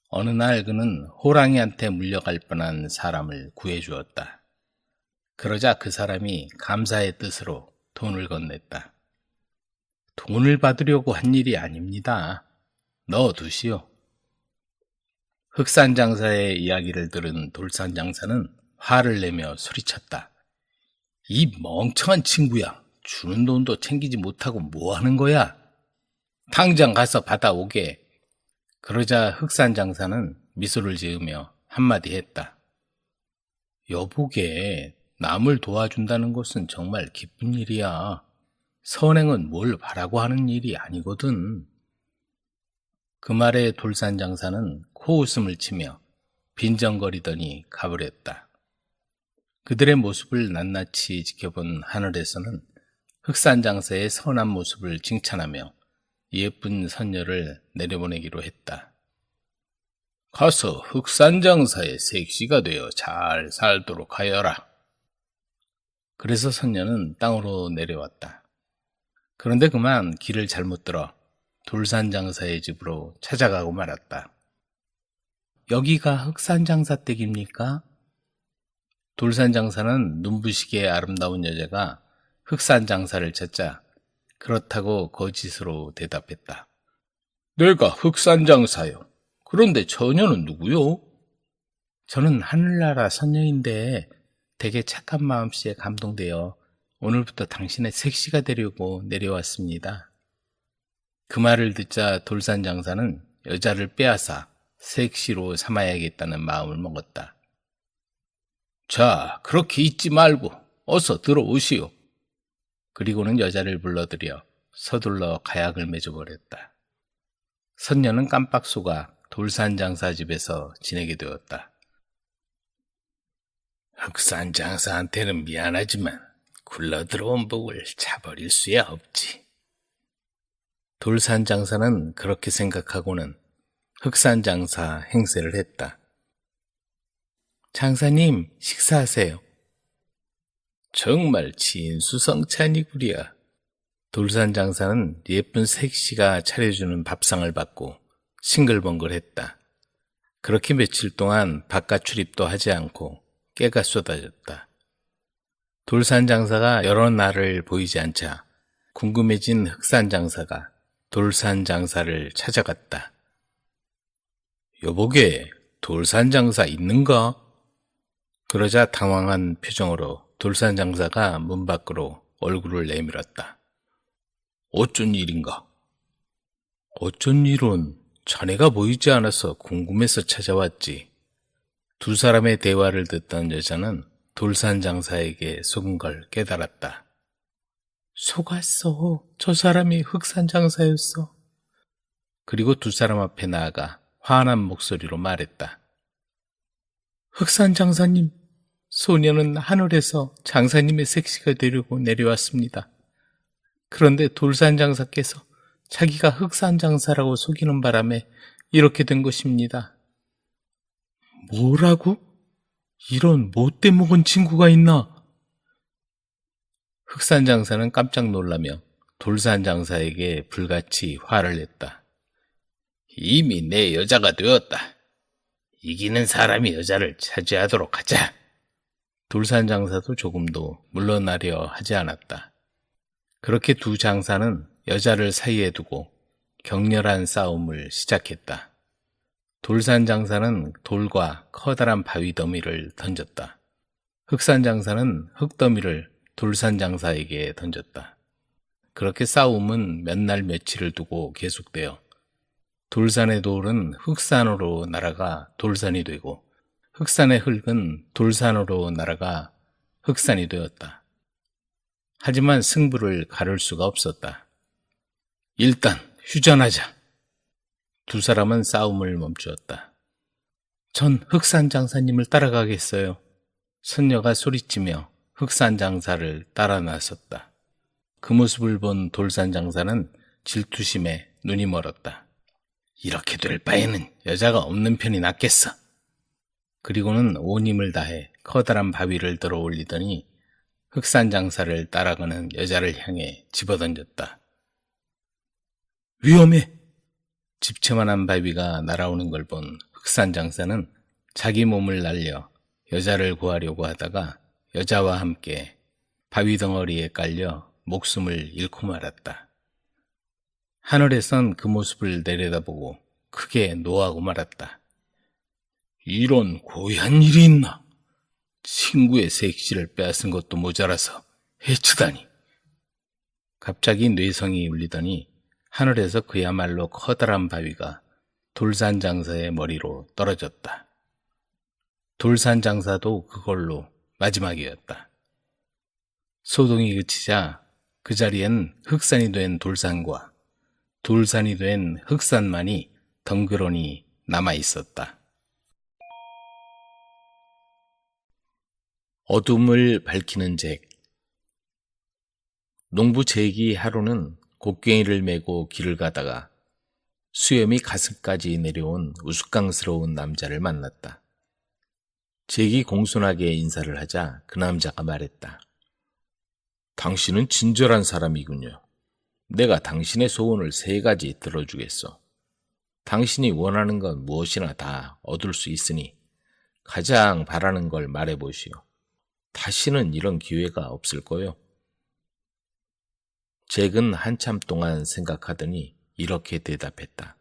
어느 날 그는 호랑이한테 물려갈 뻔한 사람을 구해주었다. 그러자 그 사람이 감사의 뜻으로 돈을 건넸다. 돈을 받으려고 한 일이 아닙니다. 넣어두시오. 흑산장사의 이야기를 들은 돌산장사는 화를 내며 소리쳤다. 이 멍청한 친구야. 주는 돈도 챙기지 못하고 뭐 하는 거야? 당장 가서 받아오게. 그러자 흑산장사는 미소를 지으며 한마디 했다. 여보게, 남을 도와준다는 것은 정말 기쁜 일이야. 선행은 뭘 바라고 하는 일이 아니거든. 그 말에 돌산장사는 코웃음을 치며 빈정거리더니 가버렸다. 그들의 모습을 낱낱이 지켜본 하늘에서는 흑산장사의 선한 모습을 칭찬하며 예쁜 선녀를 내려보내기로 했다. 가서 흑산장사의 색시가 되어 잘 살도록 하여라. 그래서 선녀는 땅으로 내려왔다. 그런데 그만 길을 잘못 들어 돌산장사의 집으로 찾아가고 말았다. 여기가 흑산장사 댁입니까? 돌산장사는 눈부시게 아름다운 여자가 흑산장사를 찾자 그렇다고 거짓으로 대답했다. 내가 흑산장사요. 그런데 처녀는 누구요? 저는 하늘나라 선녀인데 되게 착한 마음씨에 감동되어 오늘부터 당신의 색시가 되려고 내려왔습니다. 그 말을 듣자 돌산장사는 여자를 빼앗아 색시로 삼아야겠다는 마음을 먹었다. 자, 그렇게 있지 말고 어서 들어오시오. 그리고는 여자를 불러들여 서둘러 가약을 맺어버렸다. 선녀는 깜빡 속아 돌산장사 집에서 지내게 되었다. 흑산장사한테는 미안하지만 굴러들어온 복을 차버릴 수야 없지. 돌산장사는 그렇게 생각하고는 흑산장사 행세를 했다. 장사님, 식사하세요. 정말 진수성찬이구려. 돌산장사는 예쁜 색시가 차려주는 밥상을 받고 싱글벙글했다. 그렇게 며칠 동안 바깥 출입도 하지 않고 깨가 쏟아졌다. 돌산장사가 여러 날을 보이지 않자 궁금해진 흑산장사가 돌산장사를 찾아갔다. 여보게, 돌산장사 있는가? 그러자 당황한 표정으로 돌산장사가 문 밖으로 얼굴을 내밀었다. 어쩐 일인가? 어쩐 일은 자네가 보이지 않아서 궁금해서 찾아왔지. 두 사람의 대화를 듣던 여자는 돌산장사에게 속은 걸 깨달았다. 속았어. 저 사람이 흑산장사였어. 그리고 두 사람 앞에 나아가 환한 목소리로 말했다. 흑산 장사님, 소녀는 하늘에서 장사님의 색시가 되려고 내려왔습니다. 그런데 돌산 장사께서 자기가 흑산 장사라고 속이는 바람에 이렇게 된 것입니다. 뭐라고? 이런 못돼 먹은 친구가 있나? 흑산 장사는 깜짝 놀라며 돌산 장사에게 불같이 화를 냈다. 이미 내 여자가 되었다. 이기는 사람이 여자를 차지하도록 하자. 돌산 장사도 조금도 물러나려 하지 않았다. 그렇게 두 장사는 여자를 사이에 두고 격렬한 싸움을 시작했다. 돌산 장사는 돌과 커다란 바위 더미를 던졌다. 흑산 장사는 흙더미를 돌산 장사에게 던졌다. 그렇게 싸움은 몇 날 며칠을 두고 계속되어 돌산의 돌은 흑산으로 날아가 돌산이 되고 흑산의 흙은 돌산으로 날아가 흑산이 되었다. 하지만 승부를 가를 수가 없었다. 일단 휴전하자. 두 사람은 싸움을 멈추었다. 전 흑산 장사님을 따라가겠어요. 선녀가 소리치며 흑산 장사를 따라 나섰다. 그 모습을 본 돌산 장사는 질투심에 눈이 멀었다. 이렇게 될 바에는 여자가 없는 편이 낫겠어. 그리고는 온 힘을 다해 커다란 바위를 들어 올리더니 흑산 장사를 따라가는 여자를 향해 집어던졌다. 위험해! 집채만한 바위가 날아오는 걸 본 흑산 장사는 자기 몸을 날려 여자를 구하려고 하다가 여자와 함께 바위 덩어리에 깔려 목숨을 잃고 말았다. 하늘에선 그 모습을 내려다보고 크게 노하고 말았다. 이런 고얀 일이 있나? 친구의 색시를 빼앗은 것도 모자라서 해치다니. 갑자기 뇌성이 울리더니 하늘에서 그야말로 커다란 바위가 돌산 장사의 머리로 떨어졌다. 돌산 장사도 그걸로 마지막이었다. 소동이 그치자 그 자리엔 흑산이 된 돌산과 돌산이 된 흑산만이 덩그러니 남아있었다. 어둠을 밝히는 잭. 농부 잭이 하루는 곡괭이를 메고 길을 가다가 수염이 가슴까지 내려온 우스꽝스러운 남자를 만났다. 잭이 공손하게 인사를 하자 그 남자가 말했다. 당신은 친절한 사람이군요. 내가 당신의 소원을 3가지 들어주겠어. 당신이 원하는 건 무엇이나 다 얻을 수 있으니 가장 바라는 걸 말해보시오. 다시는 이런 기회가 없을 거요. 잭은 한참 동안 생각하더니 이렇게 대답했다.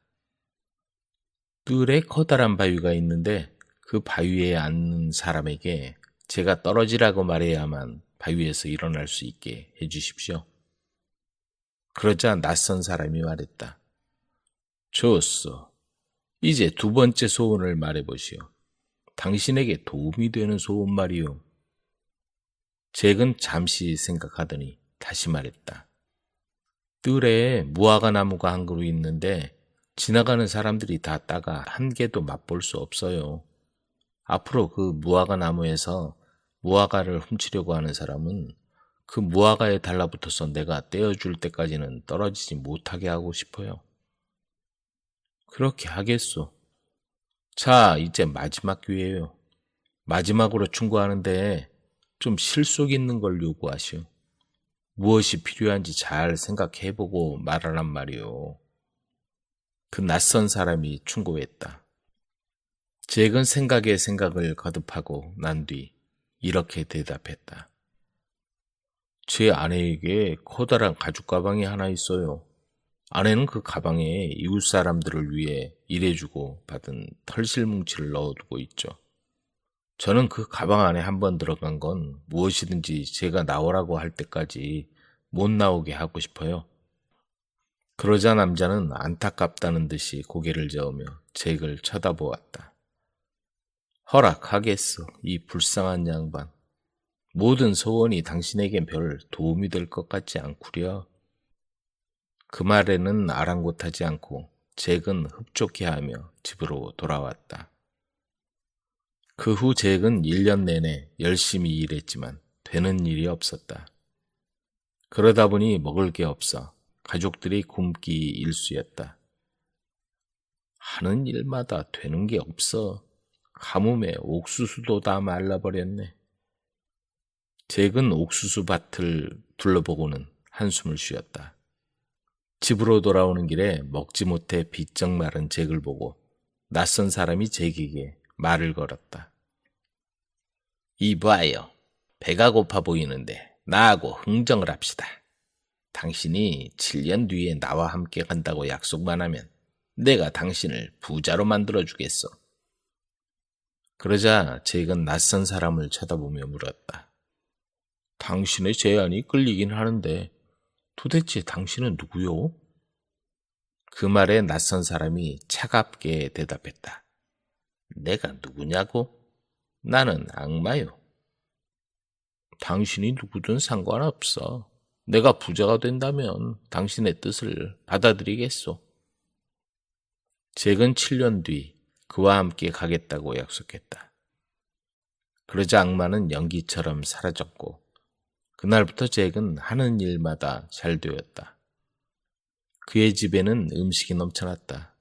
뜰에 커다란 바위가 있는데 그 바위에 앉는 사람에게 제가 떨어지라고 말해야만 바위에서 일어날 수 있게 해주십시오. 그러자 낯선 사람이 말했다. 좋소. 이제 2번째 소원을 말해보시오. 당신에게 도움이 되는 소원 말이오. 잭은 잠시 생각하더니 다시 말했다. 뜰에 무화과 나무가 한 그루 있는데 지나가는 사람들이 다 따가 한 개도 맛볼 수 없어요. 앞으로 그 무화과 나무에서 무화과를 훔치려고 하는 사람은 그 무화과에 달라붙어서 내가 떼어줄 때까지는 떨어지지 못하게 하고 싶어요. 그렇게 하겠소. 자, 이제 마지막 기회예요. 마지막으로 충고하는데 좀 실속 있는 걸 요구하시오. 무엇이 필요한지 잘 생각해보고 말하란 말이오. 그 낯선 사람이 충고했다. 잭은 생각에 생각을 거듭하고 난 뒤 이렇게 대답했다. 제 아내에게 커다란 가죽 가방이 하나 있어요. 아내는 그 가방에 이웃 사람들을 위해 일해주고 받은 털실 뭉치를 넣어두고 있죠. 저는 그 가방 안에 한번 들어간 건 무엇이든지 제가 나오라고 할 때까지 못 나오게 하고 싶어요. 그러자 남자는 안타깝다는 듯이 고개를 저으며 잭을 쳐다보았다. 허락하겠어, 이 불쌍한 양반. 모든 소원이 당신에겐 별 도움이 될 것 같지 않구려. 그 말에는 아랑곳하지 않고 잭은 흡족해하며 집으로 돌아왔다. 그 후 잭은 1년 내내 열심히 일했지만 되는 일이 없었다. 그러다 보니 먹을 게 없어 가족들이 굶기 일쑤였다. 하는 일마다 되는 게 없어. 가뭄에 옥수수도 다 말라버렸네. 잭은 옥수수 밭을 둘러보고는 한숨을 쉬었다. 집으로 돌아오는 길에 먹지 못해 비쩍 마른 잭을 보고 낯선 사람이 잭에게 말을 걸었다. 이봐요. 배가 고파 보이는데 나하고 흥정을 합시다. 당신이 7년 뒤에 나와 함께 간다고 약속만 하면 내가 당신을 부자로 만들어주겠어. 그러자 잭은 낯선 사람을 쳐다보며 물었다. 당신의 제안이 끌리긴 하는데 도대체 당신은 누구요? 그 말에 낯선 사람이 차갑게 대답했다. 내가 누구냐고? 나는 악마요. 당신이 누구든 상관없어. 내가 부자가 된다면 당신의 뜻을 받아들이겠소. 잭은 7년 뒤 그와 함께 가겠다고 약속했다. 그러자 악마는 연기처럼 사라졌고 그날부터 잭은 하는 일마다 잘 되었다. 그의 집에는 음식이 넘쳐났다.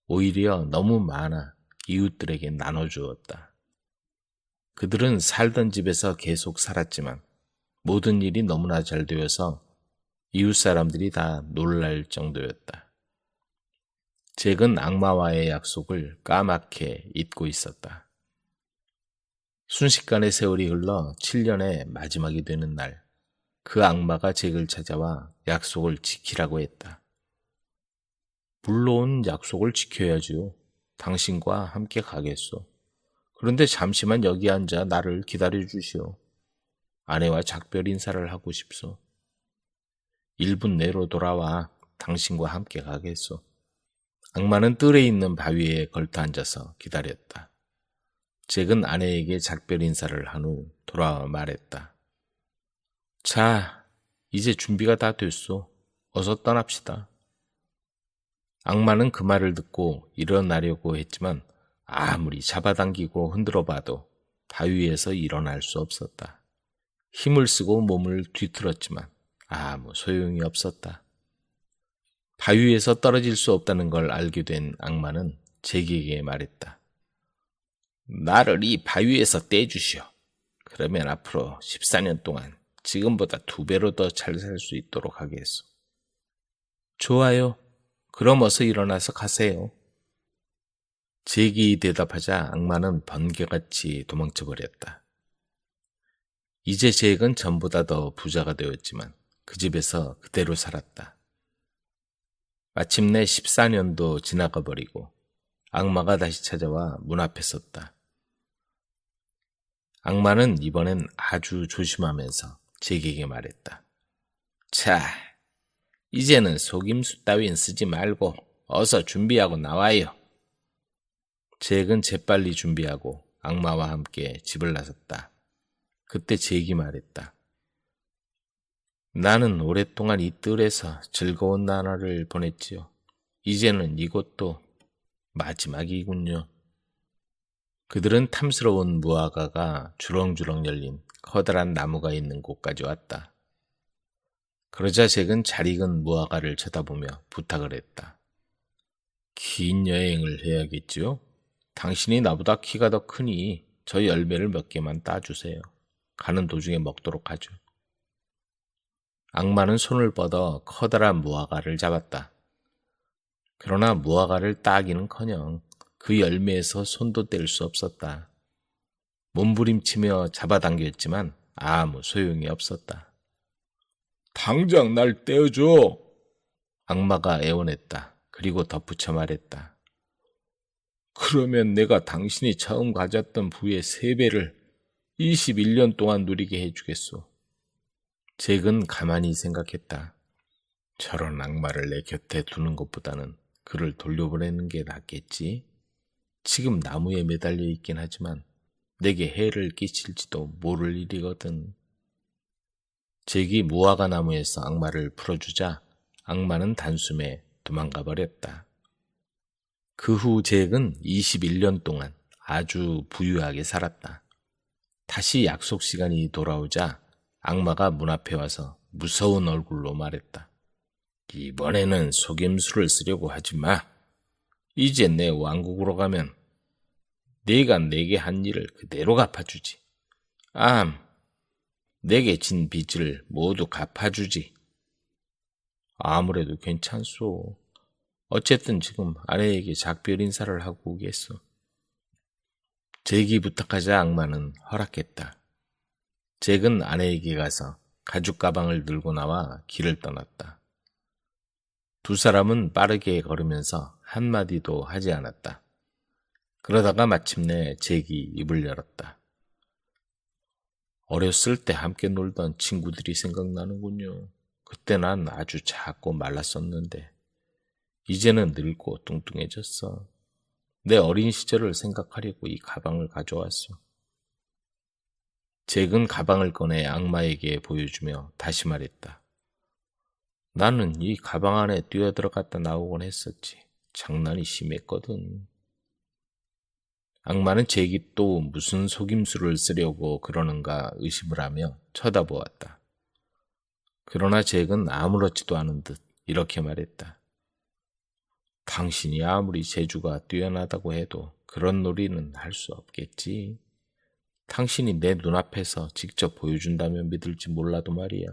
오히려 너무 많아 이웃들에게 나눠주었다. 그들은 살던 집에서 계속 살았지만 모든 일이 너무나 잘 되어서 이웃 사람들이 다 놀랄 정도였다. 잭은 악마와의 약속을 까맣게 잊고 있었다. 순식간에 세월이 흘러 7년의 마지막이 되는 날, 그 악마가 잭을 찾아와 약속을 지키라고 했다. 물론 약속을 지켜야지요. 당신과 함께 가겠소. 그런데 잠시만 여기 앉아 나를 기다려 주시오. 아내와 작별 인사를 하고 싶소. 1분 내로 돌아와 당신과 함께 가겠소. 악마는 뜰에 있는 바위에 걸터 앉아서 기다렸다. 잭은 아내에게 작별 인사를 한 후 돌아와 말했다. 자, 이제 준비가 다 됐소. 어서 떠납시다. 악마는 그 말을 듣고 일어나려고 했지만 아무리 잡아당기고 흔들어봐도 바위에서 일어날 수 없었다. 힘을 쓰고 몸을 뒤틀었지만 아무 소용이 없었다. 바위에서 떨어질 수 없다는 걸 알게 된 악마는 잭에게 말했다. 나를 이 바위에서 떼주시오. 그러면 앞으로 14년 동안 지금보다 2배로 더 잘 살 수 있도록 하겠소. 좋아요. 그럼 어서 일어나서 가세요. 잭이 대답하자 악마는 번개같이 도망쳐버렸다. 이제 잭은 전보다 더 부자가 되었지만 그 집에서 그대로 살았다. 마침내 14년도 지나가 버리고 악마가 다시 찾아와 문 앞에 섰다. 악마는 이번엔 아주 조심하면서 잭에게 말했다. 자, 이제는 속임수 따윈 쓰지 말고 어서 준비하고 나와요. 잭은 재빨리 준비하고 악마와 함께 집을 나섰다. 그때 잭이 말했다. 나는 오랫동안 이 뜰에서 즐거운 나날을 보냈지요. 이제는 이곳도 마지막이군요. 그들은 탐스러운 무화과가 주렁주렁 열린 커다란 나무가 있는 곳까지 왔다. 그러자 잭은 잘 익은 무화과를 쳐다보며 부탁을 했다. 긴 여행을 해야겠지요? 당신이 나보다 키가 더 크니 저 열매를 몇 개만 따주세요. 가는 도중에 먹도록 하죠. 악마는 손을 뻗어 커다란 무화과를 잡았다. 그러나 무화과를 따기는커녕 그 열매에서 손도 뗄 수 없었다. 몸부림치며 잡아당겼지만 아무 소용이 없었다. 당장 날 떼어줘! 악마가 애원했다. 그리고 덧붙여 말했다. 그러면 내가 당신이 처음 가졌던 부의 3배를 21년 동안 누리게 해주겠소. 잭은 가만히 생각했다. 저런 악마를 내 곁에 두는 것보다는 그를 돌려보내는 게 낫겠지. 지금 나무에 매달려 있긴 하지만 내게 해를 끼칠지도 모를 일이거든. 잭이 무화과 나무에서 악마를 풀어주자 악마는 단숨에 도망가 버렸다. 그 후 잭은 21년 동안 아주 부유하게 살았다. 다시 약속 시간이 돌아오자 악마가 문 앞에 와서 무서운 얼굴로 말했다. 이번에는 속임수를 쓰려고 하지 마. 이제 내 왕국으로 가면 네가 내게 한 일을 그대로 갚아주지. 내게 진 빚을 모두 갚아주지. 아무래도 괜찮소. 어쨌든 지금 아내에게 작별 인사를 하고 오겠어. 잭이 부탁하자 악마는 허락했다. 잭은 아내에게 가서 가죽 가방을 들고 나와 길을 떠났다. 두 사람은 빠르게 걸으면서 한마디도 하지 않았다. 그러다가 마침내 잭이 입을 열었다. 어렸을 때 함께 놀던 친구들이 생각나는군요. 그때 난 아주 작고 말랐었는데 이제는 늙고 뚱뚱해졌어. 내 어린 시절을 생각하려고 이 가방을 가져왔어. 잭은 가방을 꺼내 악마에게 보여주며 다시 말했다. 나는 이 가방 안에 뛰어들어갔다 나오곤 했었지. 장난이 심했거든. 악마는 잭이 또 무슨 속임수를 쓰려고 그러는가 의심을 하며 쳐다보았다. 그러나 잭은 아무렇지도 않은 듯 이렇게 말했다. 당신이 아무리 재주가 뛰어나다고 해도 그런 놀이는 할 수 없겠지. 당신이 내 눈앞에서 직접 보여준다면 믿을지 몰라도 말이야.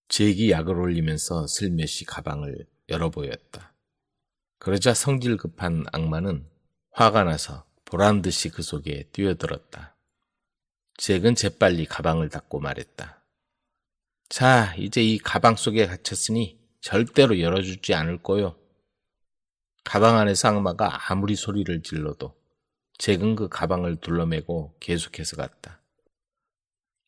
잭이 약을 올리면서 슬며시 가방을 열어 보였다. 그러자 성질 급한 악마는 화가 나서 보란듯이 그 속에 뛰어들었다. 잭은 재빨리 가방을 닫고 말했다. 자, 이제 이 가방 속에 갇혔으니 절대로 열어주지 않을 거요. 가방 안에서 악마가 아무리 소리를 질러도 잭은 그 가방을 둘러매고 계속해서 갔다.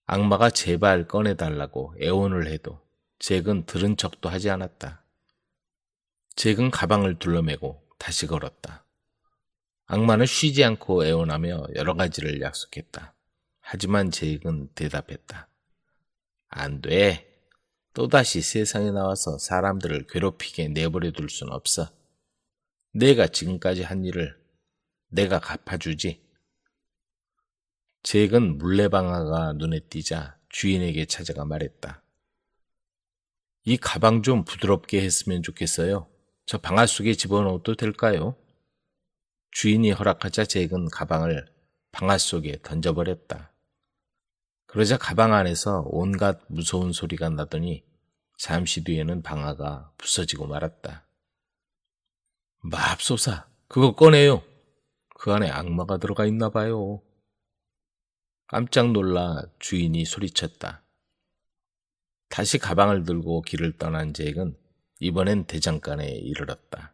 악마가 제발 꺼내달라고 애원을 해도 잭은 들은 척도 하지 않았다. 잭은 가방을 둘러매고 다시 걸었다. 악마는 쉬지 않고 애원하며 여러 가지를 약속했다. 하지만 잭은 대답했다. 안 돼. 또다시 세상에 나와서 사람들을 괴롭히게 내버려 둘 순 없어. 내가 지금까지 한 일을 내가 갚아주지. 잭은 물레방아가 눈에 띄자 주인에게 찾아가 말했다. 이 가방 좀 부드럽게 했으면 좋겠어요. 저 방아 속에 집어넣어도 될까요? 주인이 허락하자 잭은 가방을 방아 속에 던져버렸다. 그러자 가방 안에서 온갖 무서운 소리가 나더니 잠시 뒤에는 방아가 부서지고 말았다. 맙소사, 그거 꺼내요. 그 안에 악마가 들어가 있나 봐요. 깜짝 놀라 주인이 소리쳤다. 다시 가방을 들고 길을 떠난 잭은 이번엔 대장간에 이르렀다.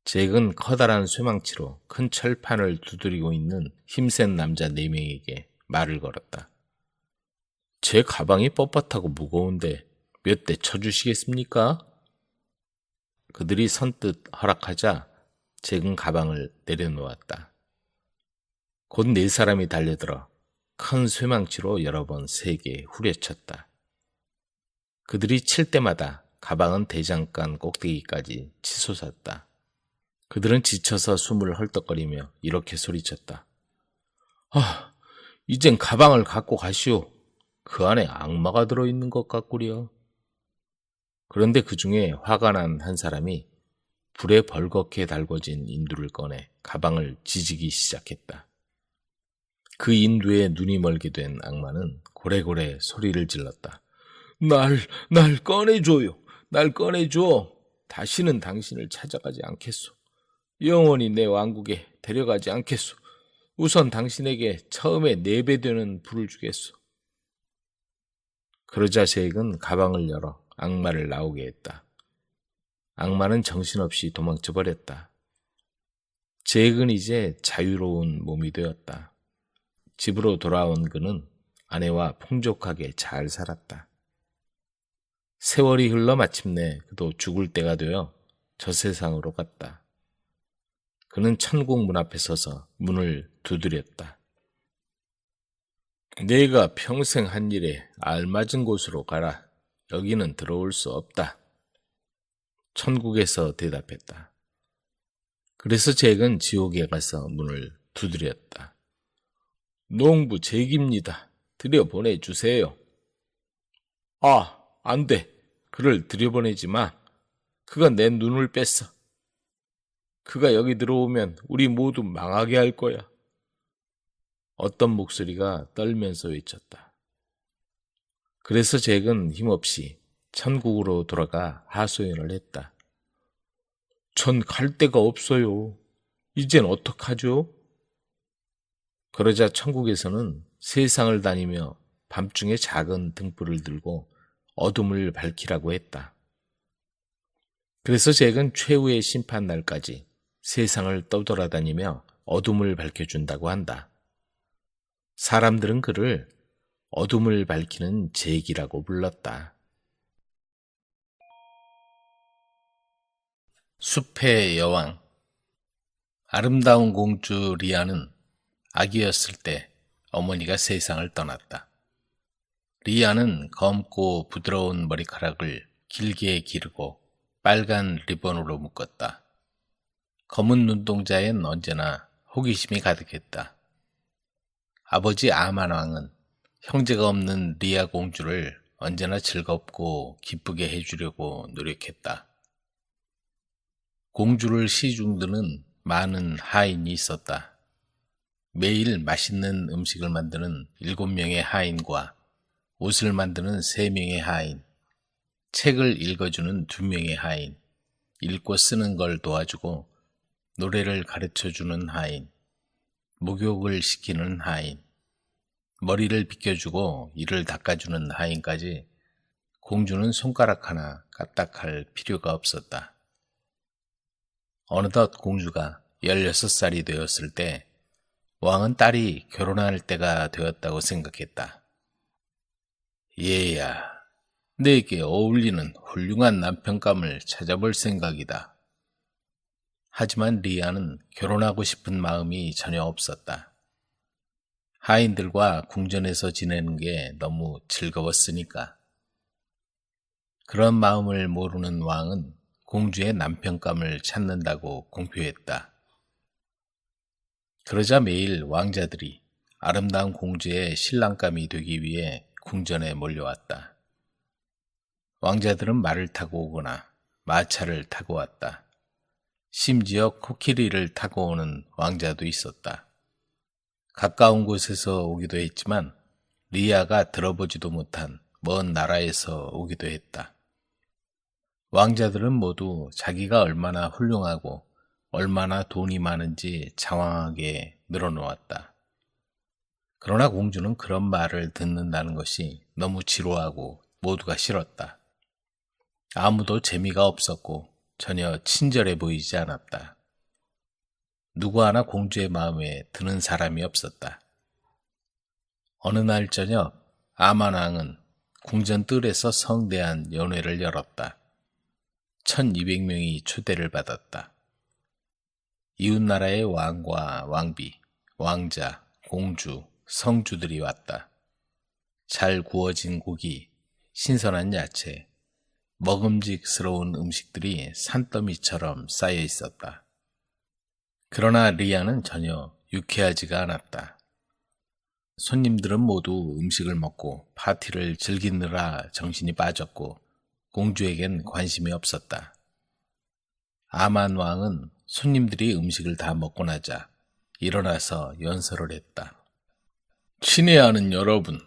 잭은 커다란 쇠망치로 큰 철판을 두드리고 있는 힘센 남자 4명에게 말을 걸었다. 제 가방이 뻣뻣하고 무거운데 몇 대 쳐주시겠습니까? 그들이 선뜻 허락하자 잭은 가방을 내려놓았다. 곧 4사람이 달려들어 큰 쇠망치로 여러 번 세게 후려쳤다. 그들이 칠 때마다 가방은 대장간 꼭대기까지 치솟았다. 그들은 지쳐서 숨을 헐떡거리며 이렇게 소리쳤다. 이젠 가방을 갖고 가시오. 그 안에 악마가 들어있는 것 같구려. 그런데 그 중에 화가 난 한 사람이 불에 벌겋게 달궈진 인두를 꺼내 가방을 지지기 시작했다. 그 인두에 눈이 멀게 된 악마는 고래고래 소리를 질렀다. 날 꺼내줘요. 날 꺼내줘. 다시는 당신을 찾아가지 않겠소. 영원히 내 왕국에 데려가지 않겠소. 우선 당신에게 처음에 4배 되는 불을 주겠소. 그러자 잭은 가방을 열어 악마를 나오게 했다. 악마는 정신없이 도망쳐버렸다. 잭은 이제 자유로운 몸이 되었다. 집으로 돌아온 그는 아내와 풍족하게 잘 살았다. 세월이 흘러 마침내 그도 죽을 때가 되어 저 세상으로 갔다. 그는 천국 문 앞에 서서 문을 두드렸다. 네가 평생 한 일에 알맞은 곳으로 가라. 여기는 들어올 수 없다. 천국에서 대답했다. 그래서 잭은 지옥에 가서 문을 두드렸다. 농부 잭입니다. 들여보내주세요. 아, 안 돼. 그를 들여보내지 마. 그가 내 눈을 뺐어. 그가 여기 들어오면 우리 모두 망하게 할 거야. 어떤 목소리가 떨면서 외쳤다. 그래서 잭은 힘없이 천국으로 돌아가 하소연을 했다. 전 갈 데가 없어요. 이젠 어떡하죠? 그러자 천국에서는 세상을 다니며 밤중에 작은 등불을 들고 어둠을 밝히라고 했다. 그래서 잭은 최후의 심판날까지 세상을 떠돌아다니며 어둠을 밝혀준다고 한다. 사람들은 그를 어둠을 밝히는 잭이라고 불렀다. 숲의 여왕. 아름다운 공주 리아는 아기였을 때 어머니가 세상을 떠났다. 리아는 검고 부드러운 머리카락을 길게 기르고 빨간 리본으로 묶었다. 검은 눈동자엔 언제나 호기심이 가득했다. 아버지 아만 왕은 형제가 없는 리아 공주를 언제나 즐겁고 기쁘게 해주려고 노력했다. 공주를 시중드는 많은 하인이 있었다. 매일 맛있는 음식을 만드는 7명의 하인과 옷을 만드는 3명의 하인, 책을 읽어주는 2명의 하인, 읽고 쓰는 걸 도와주고 노래를 가르쳐주는 하인, 목욕을 시키는 하인, 머리를 빗겨주고 이를 닦아주는 하인까지 공주는 손가락 하나 까딱할 필요가 없었다. 어느덧 공주가 16살이 되었을 때 왕은 딸이 결혼할 때가 되었다고 생각했다. 얘야, 내게 어울리는 훌륭한 남편감을 찾아볼 생각이다. 하지만 리아는 결혼하고 싶은 마음이 전혀 없었다. 하인들과 궁전에서 지내는 게 너무 즐거웠으니까. 그런 마음을 모르는 왕은 공주의 남편감을 찾는다고 공표했다. 그러자 매일 왕자들이 아름다운 공주의 신랑감이 되기 위해 궁전에 몰려왔다. 왕자들은 말을 타고 오거나 마차를 타고 왔다. 심지어 코끼리를 타고 오는 왕자도 있었다. 가까운 곳에서 오기도 했지만 리아가 들어보지도 못한 먼 나라에서 오기도 했다. 왕자들은 모두 자기가 얼마나 훌륭하고 얼마나 돈이 많은지 장황하게 늘어놓았다. 그러나 공주는 그런 말을 듣는다는 것이 너무 지루하고 모두가 싫었다. 아무도 재미가 없었고 전혀 친절해 보이지 않았다. 누구 하나 공주의 마음에 드는 사람이 없었다. 어느 날 저녁 아만 왕은 궁전 뜰에서 성대한 연회를 열었다. 1200명이 초대를 받았다. 이웃나라의 왕과 왕비, 왕자, 공주, 성주들이 왔다. 잘 구워진 고기, 신선한 야채, 먹음직스러운 음식들이 산더미처럼 쌓여 있었다. 그러나 리아는 전혀 유쾌하지가 않았다. 손님들은 모두 음식을 먹고 파티를 즐기느라 정신이 빠졌고 공주에겐 관심이 없었다. 아만 왕은 손님들이 음식을 다 먹고 나자 일어나서 연설을 했다. 친애하는 여러분,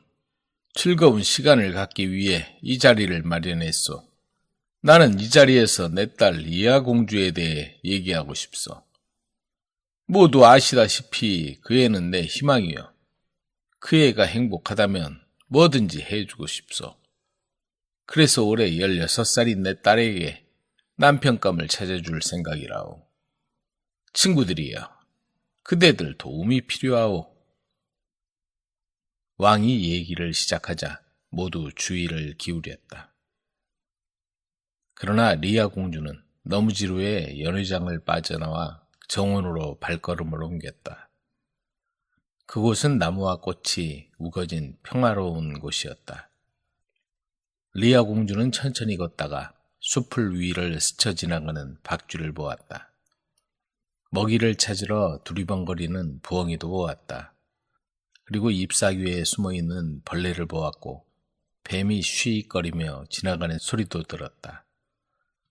즐거운 시간을 갖기 위해 이 자리를 마련했소. 나는 이 자리에서 내 딸 리아 공주에 대해 얘기하고 싶소. 모두 아시다시피 그 애는 내 희망이요. 그 애가 행복하다면 뭐든지 해주고 싶소. 그래서 올해 16살인 내 딸에게 남편감을 찾아줄 생각이라오. 친구들이여, 그대들 도움이 필요하오. 왕이 얘기를 시작하자 모두 주의를 기울였다. 그러나 리아 공주는 너무 지루해 연회장을 빠져나와 정원으로 발걸음을 옮겼다. 그곳은 나무와 꽃이 우거진 평화로운 곳이었다. 리아 공주는 천천히 걷다가 숲을 위를 스쳐 지나가는 박쥐를 보았다. 먹이를 찾으러 두리번거리는 부엉이도 보았다. 그리고 잎사귀에 숨어있는 벌레를 보았고 뱀이 쉬익거리며 지나가는 소리도 들었다.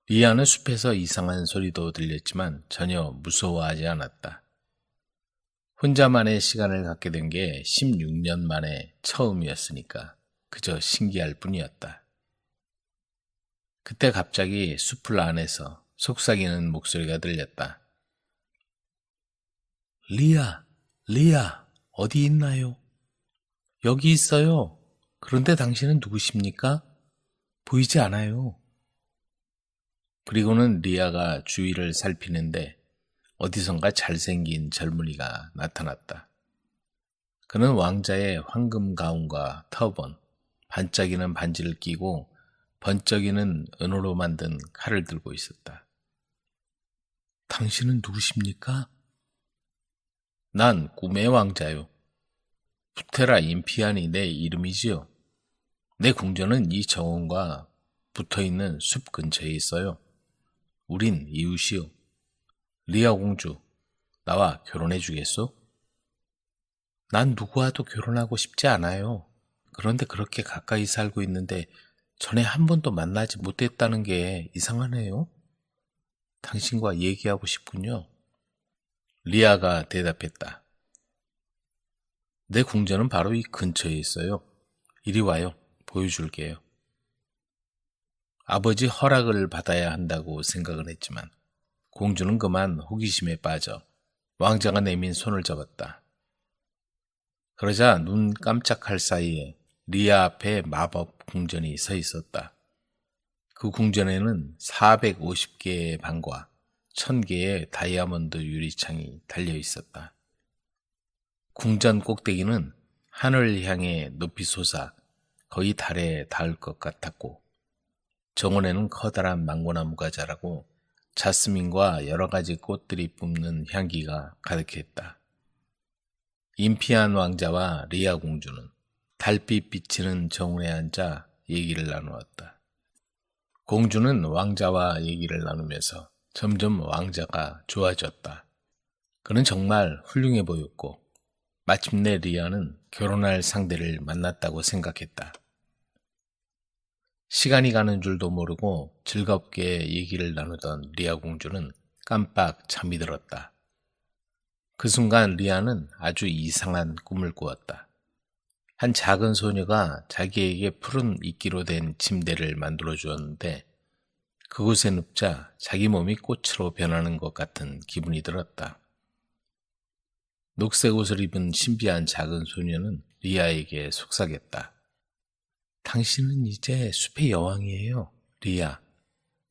리아는 숲에서 이상한 소리도 들렸지만 전혀 무서워하지 않았다. 혼자만의 시간을 갖게 된 게 16년 만에 처음이었으니까 그저 신기할 뿐이었다. 그때 갑자기 숲을 안에서 속삭이는 목소리가 들렸다. 리아, 리아, 어디 있나요? 여기 있어요. 그런데 당신은 누구십니까? 보이지 않아요. 그리고는 리아가 주위를 살피는데 어디선가 잘생긴 젊은이가 나타났다. 그는 왕자의 황금 가운과 터번, 반짝이는 반지를 끼고 번쩍이는 은으로 만든 칼을 들고 있었다. 당신은 누구십니까? 난 꿈의 왕자요. 부테라 임피안이 내 이름이지요. 내 궁전은 이 정원과 붙어있는 숲 근처에 있어요. 우린 이웃이요. 리아 공주, 나와 결혼해 주겠소? 난 누구와도 결혼하고 싶지 않아요. 그런데 그렇게 가까이 살고 있는데 전에 한 번도 만나지 못했다는 게 이상하네요. 당신과 얘기하고 싶군요. 리아가 대답했다. 내 궁전은 바로 이 근처에 있어요. 이리 와요. 보여줄게요. 아버지 허락을 받아야 한다고 생각을 했지만 공주는 그만 호기심에 빠져 왕자가 내민 손을 잡았다. 그러자 눈 깜짝할 사이에 리아 앞에 마법 궁전이 서 있었다. 그 궁전에는 450개의 방과 1000개의 다이아몬드 유리창이 달려 있었다. 궁전 꼭대기는 하늘을 향해 높이 솟아 거의 달에 닿을 것 같았고 정원에는 커다란 망고나무가 자라고 자스민과 여러 가지 꽃들이 뿜는 향기가 가득했다. 임피안 왕자와 리아 공주는 달빛 비치는 정원에 앉아 얘기를 나누었다. 공주는 왕자와 얘기를 나누면서 점점 왕자가 좋아졌다. 그는 정말 훌륭해 보였고 마침내 리아는 결혼할 상대를 만났다고 생각했다. 시간이 가는 줄도 모르고 즐겁게 얘기를 나누던 리아 공주는 깜빡 잠이 들었다. 그 순간 리아는 아주 이상한 꿈을 꾸었다. 한 작은 소녀가 자기에게 푸른 이끼로 된 침대를 만들어 주었는데 그곳에 눕자 자기 몸이 꽃으로 변하는 것 같은 기분이 들었다. 녹색 옷을 입은 신비한 작은 소녀는 리아에게 속삭였다. 당신은 이제 숲의 여왕이에요, 리아.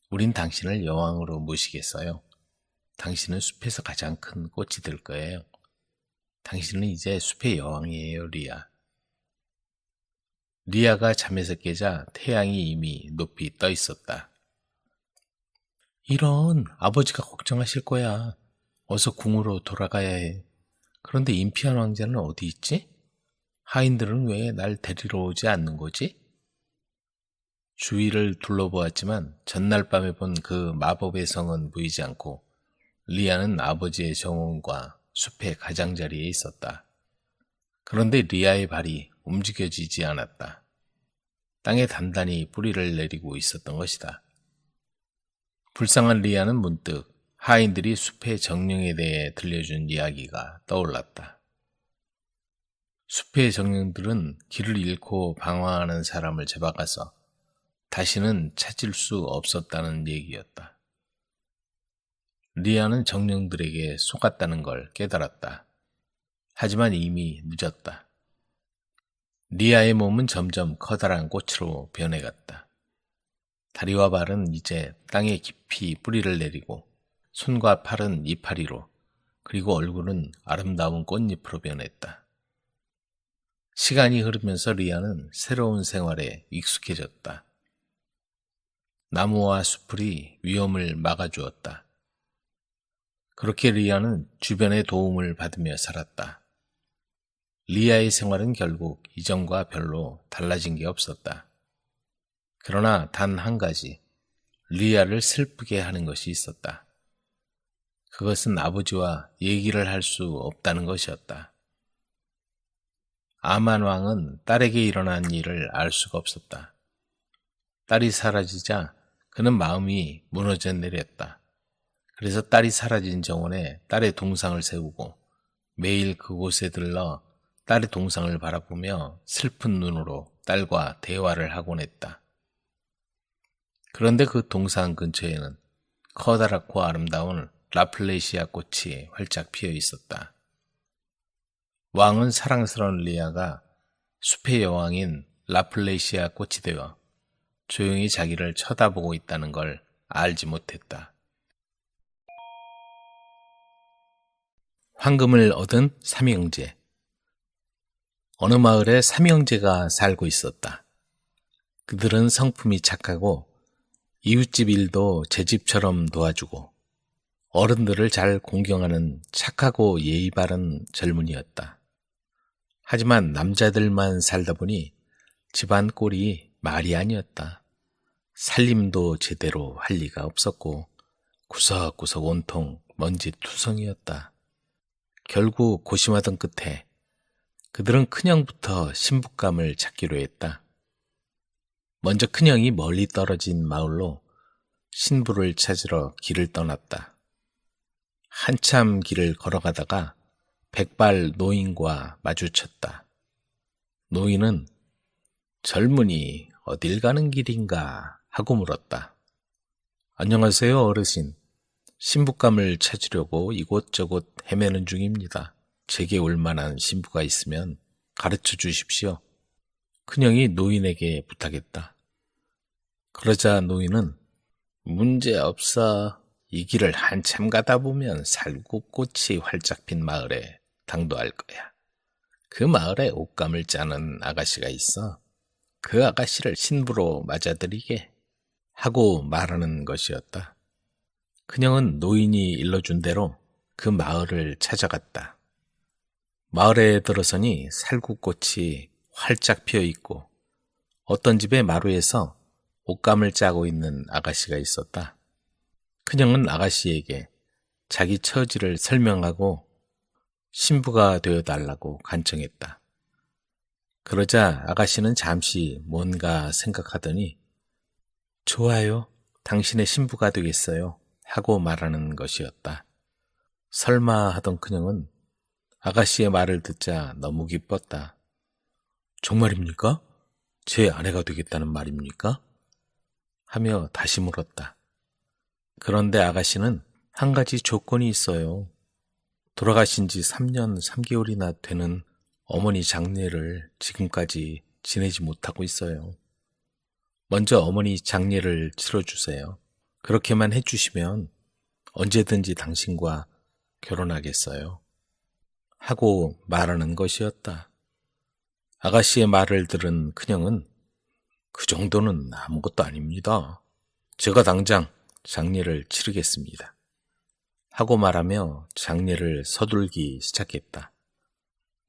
우린 당신을 여왕으로 모시겠어요. 당신은 숲에서 가장 큰 꽃이 될 거예요. 당신은 이제 숲의 여왕이에요, 리아. 리아가 잠에서 깨자 태양이 이미 높이 떠 있었다. 이런, 아버지가 걱정하실 거야. 어서 궁으로 돌아가야 해. 그런데 임피안 왕자는 어디 있지? 하인들은 왜 날 데리러 오지 않는 거지? 주위를 둘러보았지만 전날 밤에 본 그 마법의 성은 보이지 않고 리아는 아버지의 정원과 숲의 가장자리에 있었다. 그런데 리아의 발이 움직여지지 않았다. 땅에 단단히 뿌리를 내리고 있었던 것이다. 불쌍한 리아는 문득 하인들이 숲의 정령에 대해 들려준 이야기가 떠올랐다. 숲의 정령들은 길을 잃고 방황하는 사람을 잡아가서 다시는 찾을 수 없었다는 얘기였다. 리아는 정령들에게 속았다는 걸 깨달았다. 하지만 이미 늦었다. 리아의 몸은 점점 커다란 꽃으로 변해갔다. 다리와 발은 이제 땅에 깊이 뿌리를 내리고 손과 팔은 이파리로 그리고 얼굴은 아름다운 꽃잎으로 변했다. 시간이 흐르면서 리아는 새로운 생활에 익숙해졌다. 나무와 수풀이 위험을 막아주었다. 그렇게 리아는 주변의 도움을 받으며 살았다. 리아의 생활은 결국 이전과 별로 달라진 게 없었다. 그러나 단 한 가지, 리아를 슬프게 하는 것이 있었다. 그것은 아버지와 얘기를 할 수 없다는 것이었다. 아만 왕은 딸에게 일어난 일을 알 수가 없었다. 딸이 사라지자 그는 마음이 무너져 내렸다. 그래서 딸이 사라진 정원에 딸의 동상을 세우고 매일 그곳에 들러 딸의 동상을 바라보며 슬픈 눈으로 딸과 대화를 하곤 했다. 그런데 그 동상 근처에는 커다랗고 아름다운 라플레시아 꽃이 활짝 피어 있었다. 왕은 사랑스러운 리아가 숲의 여왕인 라플레시아 꽃이 되어 조용히 자기를 쳐다보고 있다는 걸 알지 못했다. 황금을 얻은 삼형제. 어느 마을에 삼형제가 살고 있었다. 그들은 성품이 착하고 이웃집 일도 제 집처럼 도와주고 어른들을 잘 공경하는 착하고 예의 바른 젊은이였다. 하지만 남자들만 살다 보니 집안 꼴이 말이 아니었다. 살림도 제대로 할 리가 없었고 구석구석 온통 먼지 투성이었다. 결국 고심하던 끝에 그들은 큰형부터 신부감을 찾기로 했다. 먼저 큰형이 멀리 떨어진 마을로 신부를 찾으러 길을 떠났다. 한참 길을 걸어가다가 백발 노인과 마주쳤다. 노인은 젊은이 어딜 가는 길인가 하고 물었다. 안녕하세요 어르신. 신부감을 찾으려고 이곳저곳 헤매는 중입니다. 제게 올 만한 신부가 있으면 가르쳐 주십시오. 큰형이 노인에게 부탁했다. 그러자 노인은 문제없어. 이 길을 한참 가다 보면 살구꽃이 활짝 핀 마을에 당도할 거야. 그 마을에 옷감을 짜는 아가씨가 있어. 그 아가씨를 신부로 맞아들이게 하고 말하는 것이었다. 큰형은 노인이 일러준 대로 그 마을을 찾아갔다. 마을에 들어서니 살구꽃이 활짝 피어 있고 어떤 집의 마루에서 옷감을 짜고 있는 아가씨가 있었다. 큰형은 아가씨에게 자기 처지를 설명하고 신부가 되어달라고 간청했다. 그러자 아가씨는 잠시 뭔가 생각하더니 좋아요, 당신의 신부가 되겠어요 하고 말하는 것이었다. 설마 하던 큰형은 아가씨의 말을 듣자 너무 기뻤다. 정말입니까? 제 아내가 되겠다는 말입니까? 하며 다시 물었다. 그런데 아가씨는 한 가지 조건이 있어요. 돌아가신 지 3년 3개월이나 되는 어머니 장례를 지금까지 지내지 못하고 있어요. 먼저 어머니 장례를 치러주세요. 그렇게만 해주시면 언제든지 당신과 결혼하겠어요. 하고 말하는 것이었다. 아가씨의 말을 들은 큰형은 그 정도는 아무것도 아닙니다. 제가 당장 장례를 치르겠습니다. 하고 말하며 장례를 서둘기 시작했다.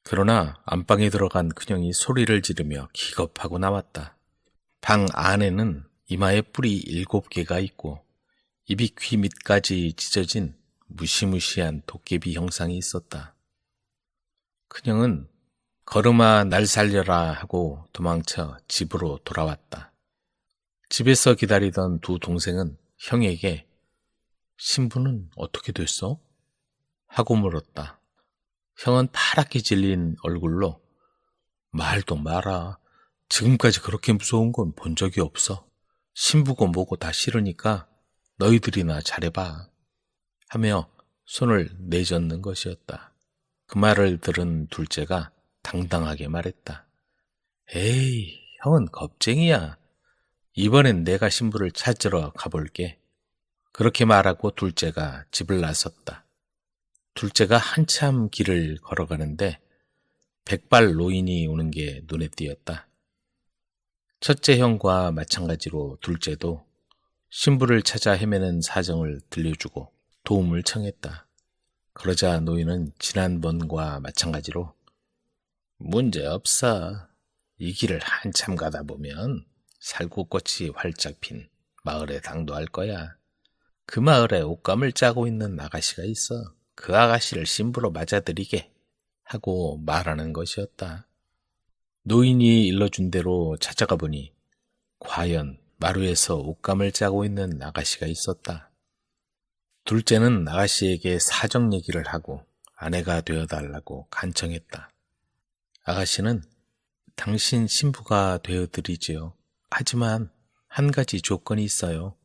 그러나 안방에 들어간 큰형이 소리를 지르며 기겁하고 나왔다. 방 안에는 이마에 뿔이 7개가 있고 입이 귀 밑까지 찢어진 무시무시한 도깨비 형상이 있었다. 큰형은 걸음아 날 살려라 하고 도망쳐 집으로 돌아왔다. 집에서 기다리던 두 동생은 형에게 신부는 어떻게 됐어? 하고 물었다. 형은 파랗게 질린 얼굴로 말도 마라. 지금까지 그렇게 무서운 건 본 적이 없어. 신부고 뭐고 다 싫으니까 너희들이나 잘해봐. 하며 손을 내젓는 것이었다. 그 말을 들은 둘째가 당당하게 말했다. 에이, 형은 겁쟁이야. 이번엔 내가 신부를 찾으러 가볼게. 그렇게 말하고 둘째가 집을 나섰다. 둘째가 한참 길을 걸어가는데 백발 노인이 오는 게 눈에 띄었다. 첫째 형과 마찬가지로 둘째도 신부를 찾아 헤매는 사정을 들려주고 도움을 청했다. 그러자 노인은 지난번과 마찬가지로 문제없어. 이 길을 한참 가다 보면 살구꽃이 활짝 핀 마을에 당도할 거야. 그 마을에 옷감을 짜고 있는 아가씨가 있어. 그 아가씨를 신부로 맞아들이게 하고 말하는 것이었다. 노인이 일러준 대로 찾아가 보니 과연 마루에서 옷감을 짜고 있는 아가씨가 있었다. 둘째는 아가씨에게 사정 얘기를 하고 아내가 되어달라고 간청했다. 아가씨는 당신 신부가 되어드리지요. 하지만 한 가지 조건이 있어요.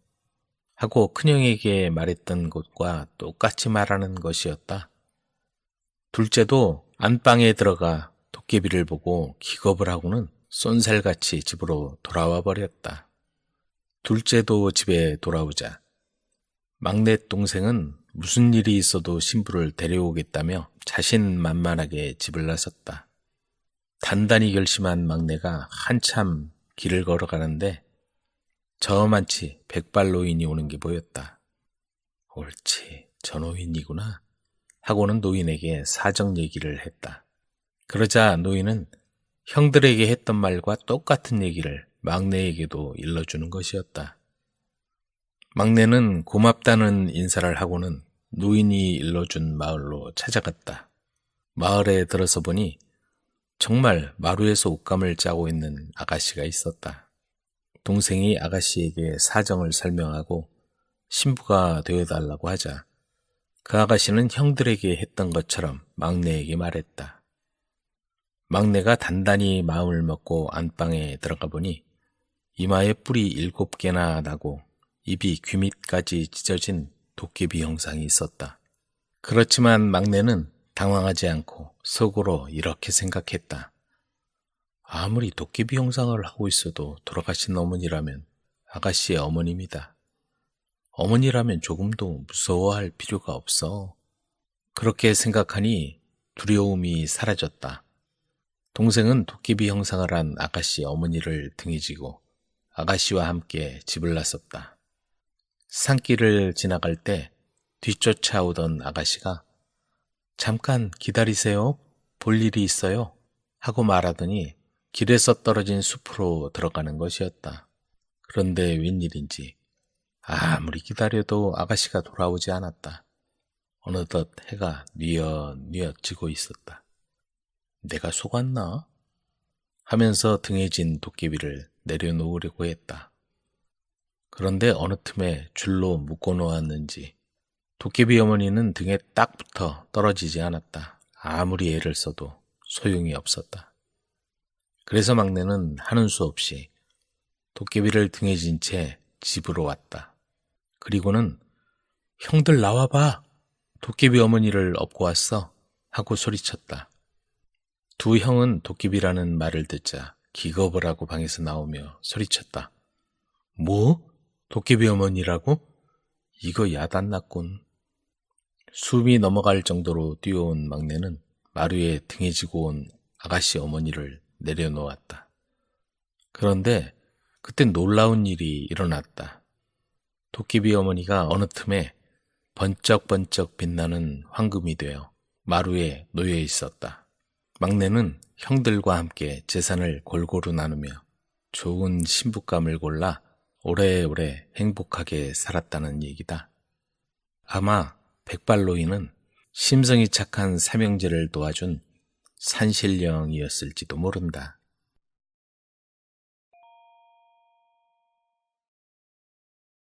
하고 큰형에게 말했던 것과 똑같이 말하는 것이었다. 둘째도 안방에 들어가 도깨비를 보고 기겁을 하고는 쏜살같이 집으로 돌아와 버렸다. 둘째도 집에 돌아오자 막내 동생은 무슨 일이 있어도 신부를 데려오겠다며 자신만만하게 집을 나섰다. 단단히 결심한 막내가 한참 길을 걸어가는데 저만치 백발노인이 오는 게 보였다. 옳지, 저 노인이구나 하고는 노인에게 사정 얘기를 했다. 그러자 노인은 형들에게 했던 말과 똑같은 얘기를 막내에게도 일러주는 것이었다. 막내는 고맙다는 인사를 하고는 노인이 일러준 마을로 찾아갔다. 마을에 들어서 보니 정말 마루에서 옷감을 짜고 있는 아가씨가 있었다. 동생이 아가씨에게 사정을 설명하고 신부가 되어달라고 하자 그 아가씨는 형들에게 했던 것처럼 막내에게 말했다. 막내가 단단히 마음을 먹고 안방에 들어가 보니 이마에 뿔이 7개나 나고 입이 귀밑까지 찢어진 도깨비 형상이 있었다. 그렇지만 막내는 당황하지 않고 속으로 이렇게 생각했다. 아무리 도깨비 형상을 하고 있어도 돌아가신 어머니라면 아가씨의 어머님이다. 어머니라면 조금도 무서워할 필요가 없어. 그렇게 생각하니 두려움이 사라졌다. 동생은 도깨비 형상을 한 아가씨 어머니를 등에 지고 아가씨와 함께 집을 나섰다. 산길을 지나갈 때 뒤쫓아오던 아가씨가 잠깐 기다리세요. 볼 일이 있어요. 하고 말하더니 길에서 떨어진 숲으로 들어가는 것이었다. 그런데 웬일인지 아무리 기다려도 아가씨가 돌아오지 않았다. 어느덧 해가 뉘엿뉘엿 지고 있었다. 내가 속았나? 하면서 등에 진 도깨비를 내려놓으려고 했다. 그런데 어느 틈에 줄로 묶어놓았는지 도깨비 어머니는 등에 딱 붙어 떨어지지 않았다. 아무리 애를 써도 소용이 없었다. 그래서 막내는 하는 수 없이 도깨비를 등에 진 채 집으로 왔다. 그리고는 형들 나와봐. 도깨비 어머니를 업고 왔어. 하고 소리쳤다. 두 형은 도깨비라는 말을 듣자 기겁을 하고 방에서 나오며 소리쳤다. 뭐? 도깨비 어머니라고? 이거 야단났군. 숨이 넘어갈 정도로 뛰어온 막내는 마루에 등에 지고 온 아가씨 어머니를 내려놓았다. 그런데 그땐 놀라운 일이 일어났다. 도깨비 어머니가 어느 틈에 번쩍번쩍 빛나는 황금이 되어 마루에 놓여 있었다. 막내는 형들과 함께 재산을 골고루 나누며 좋은 신부감을 골라 오래오래 행복하게 살았다는 얘기다. 아마 백발노인은 심성이 착한 삼형제를 도와준 산신령이었을지도 모른다.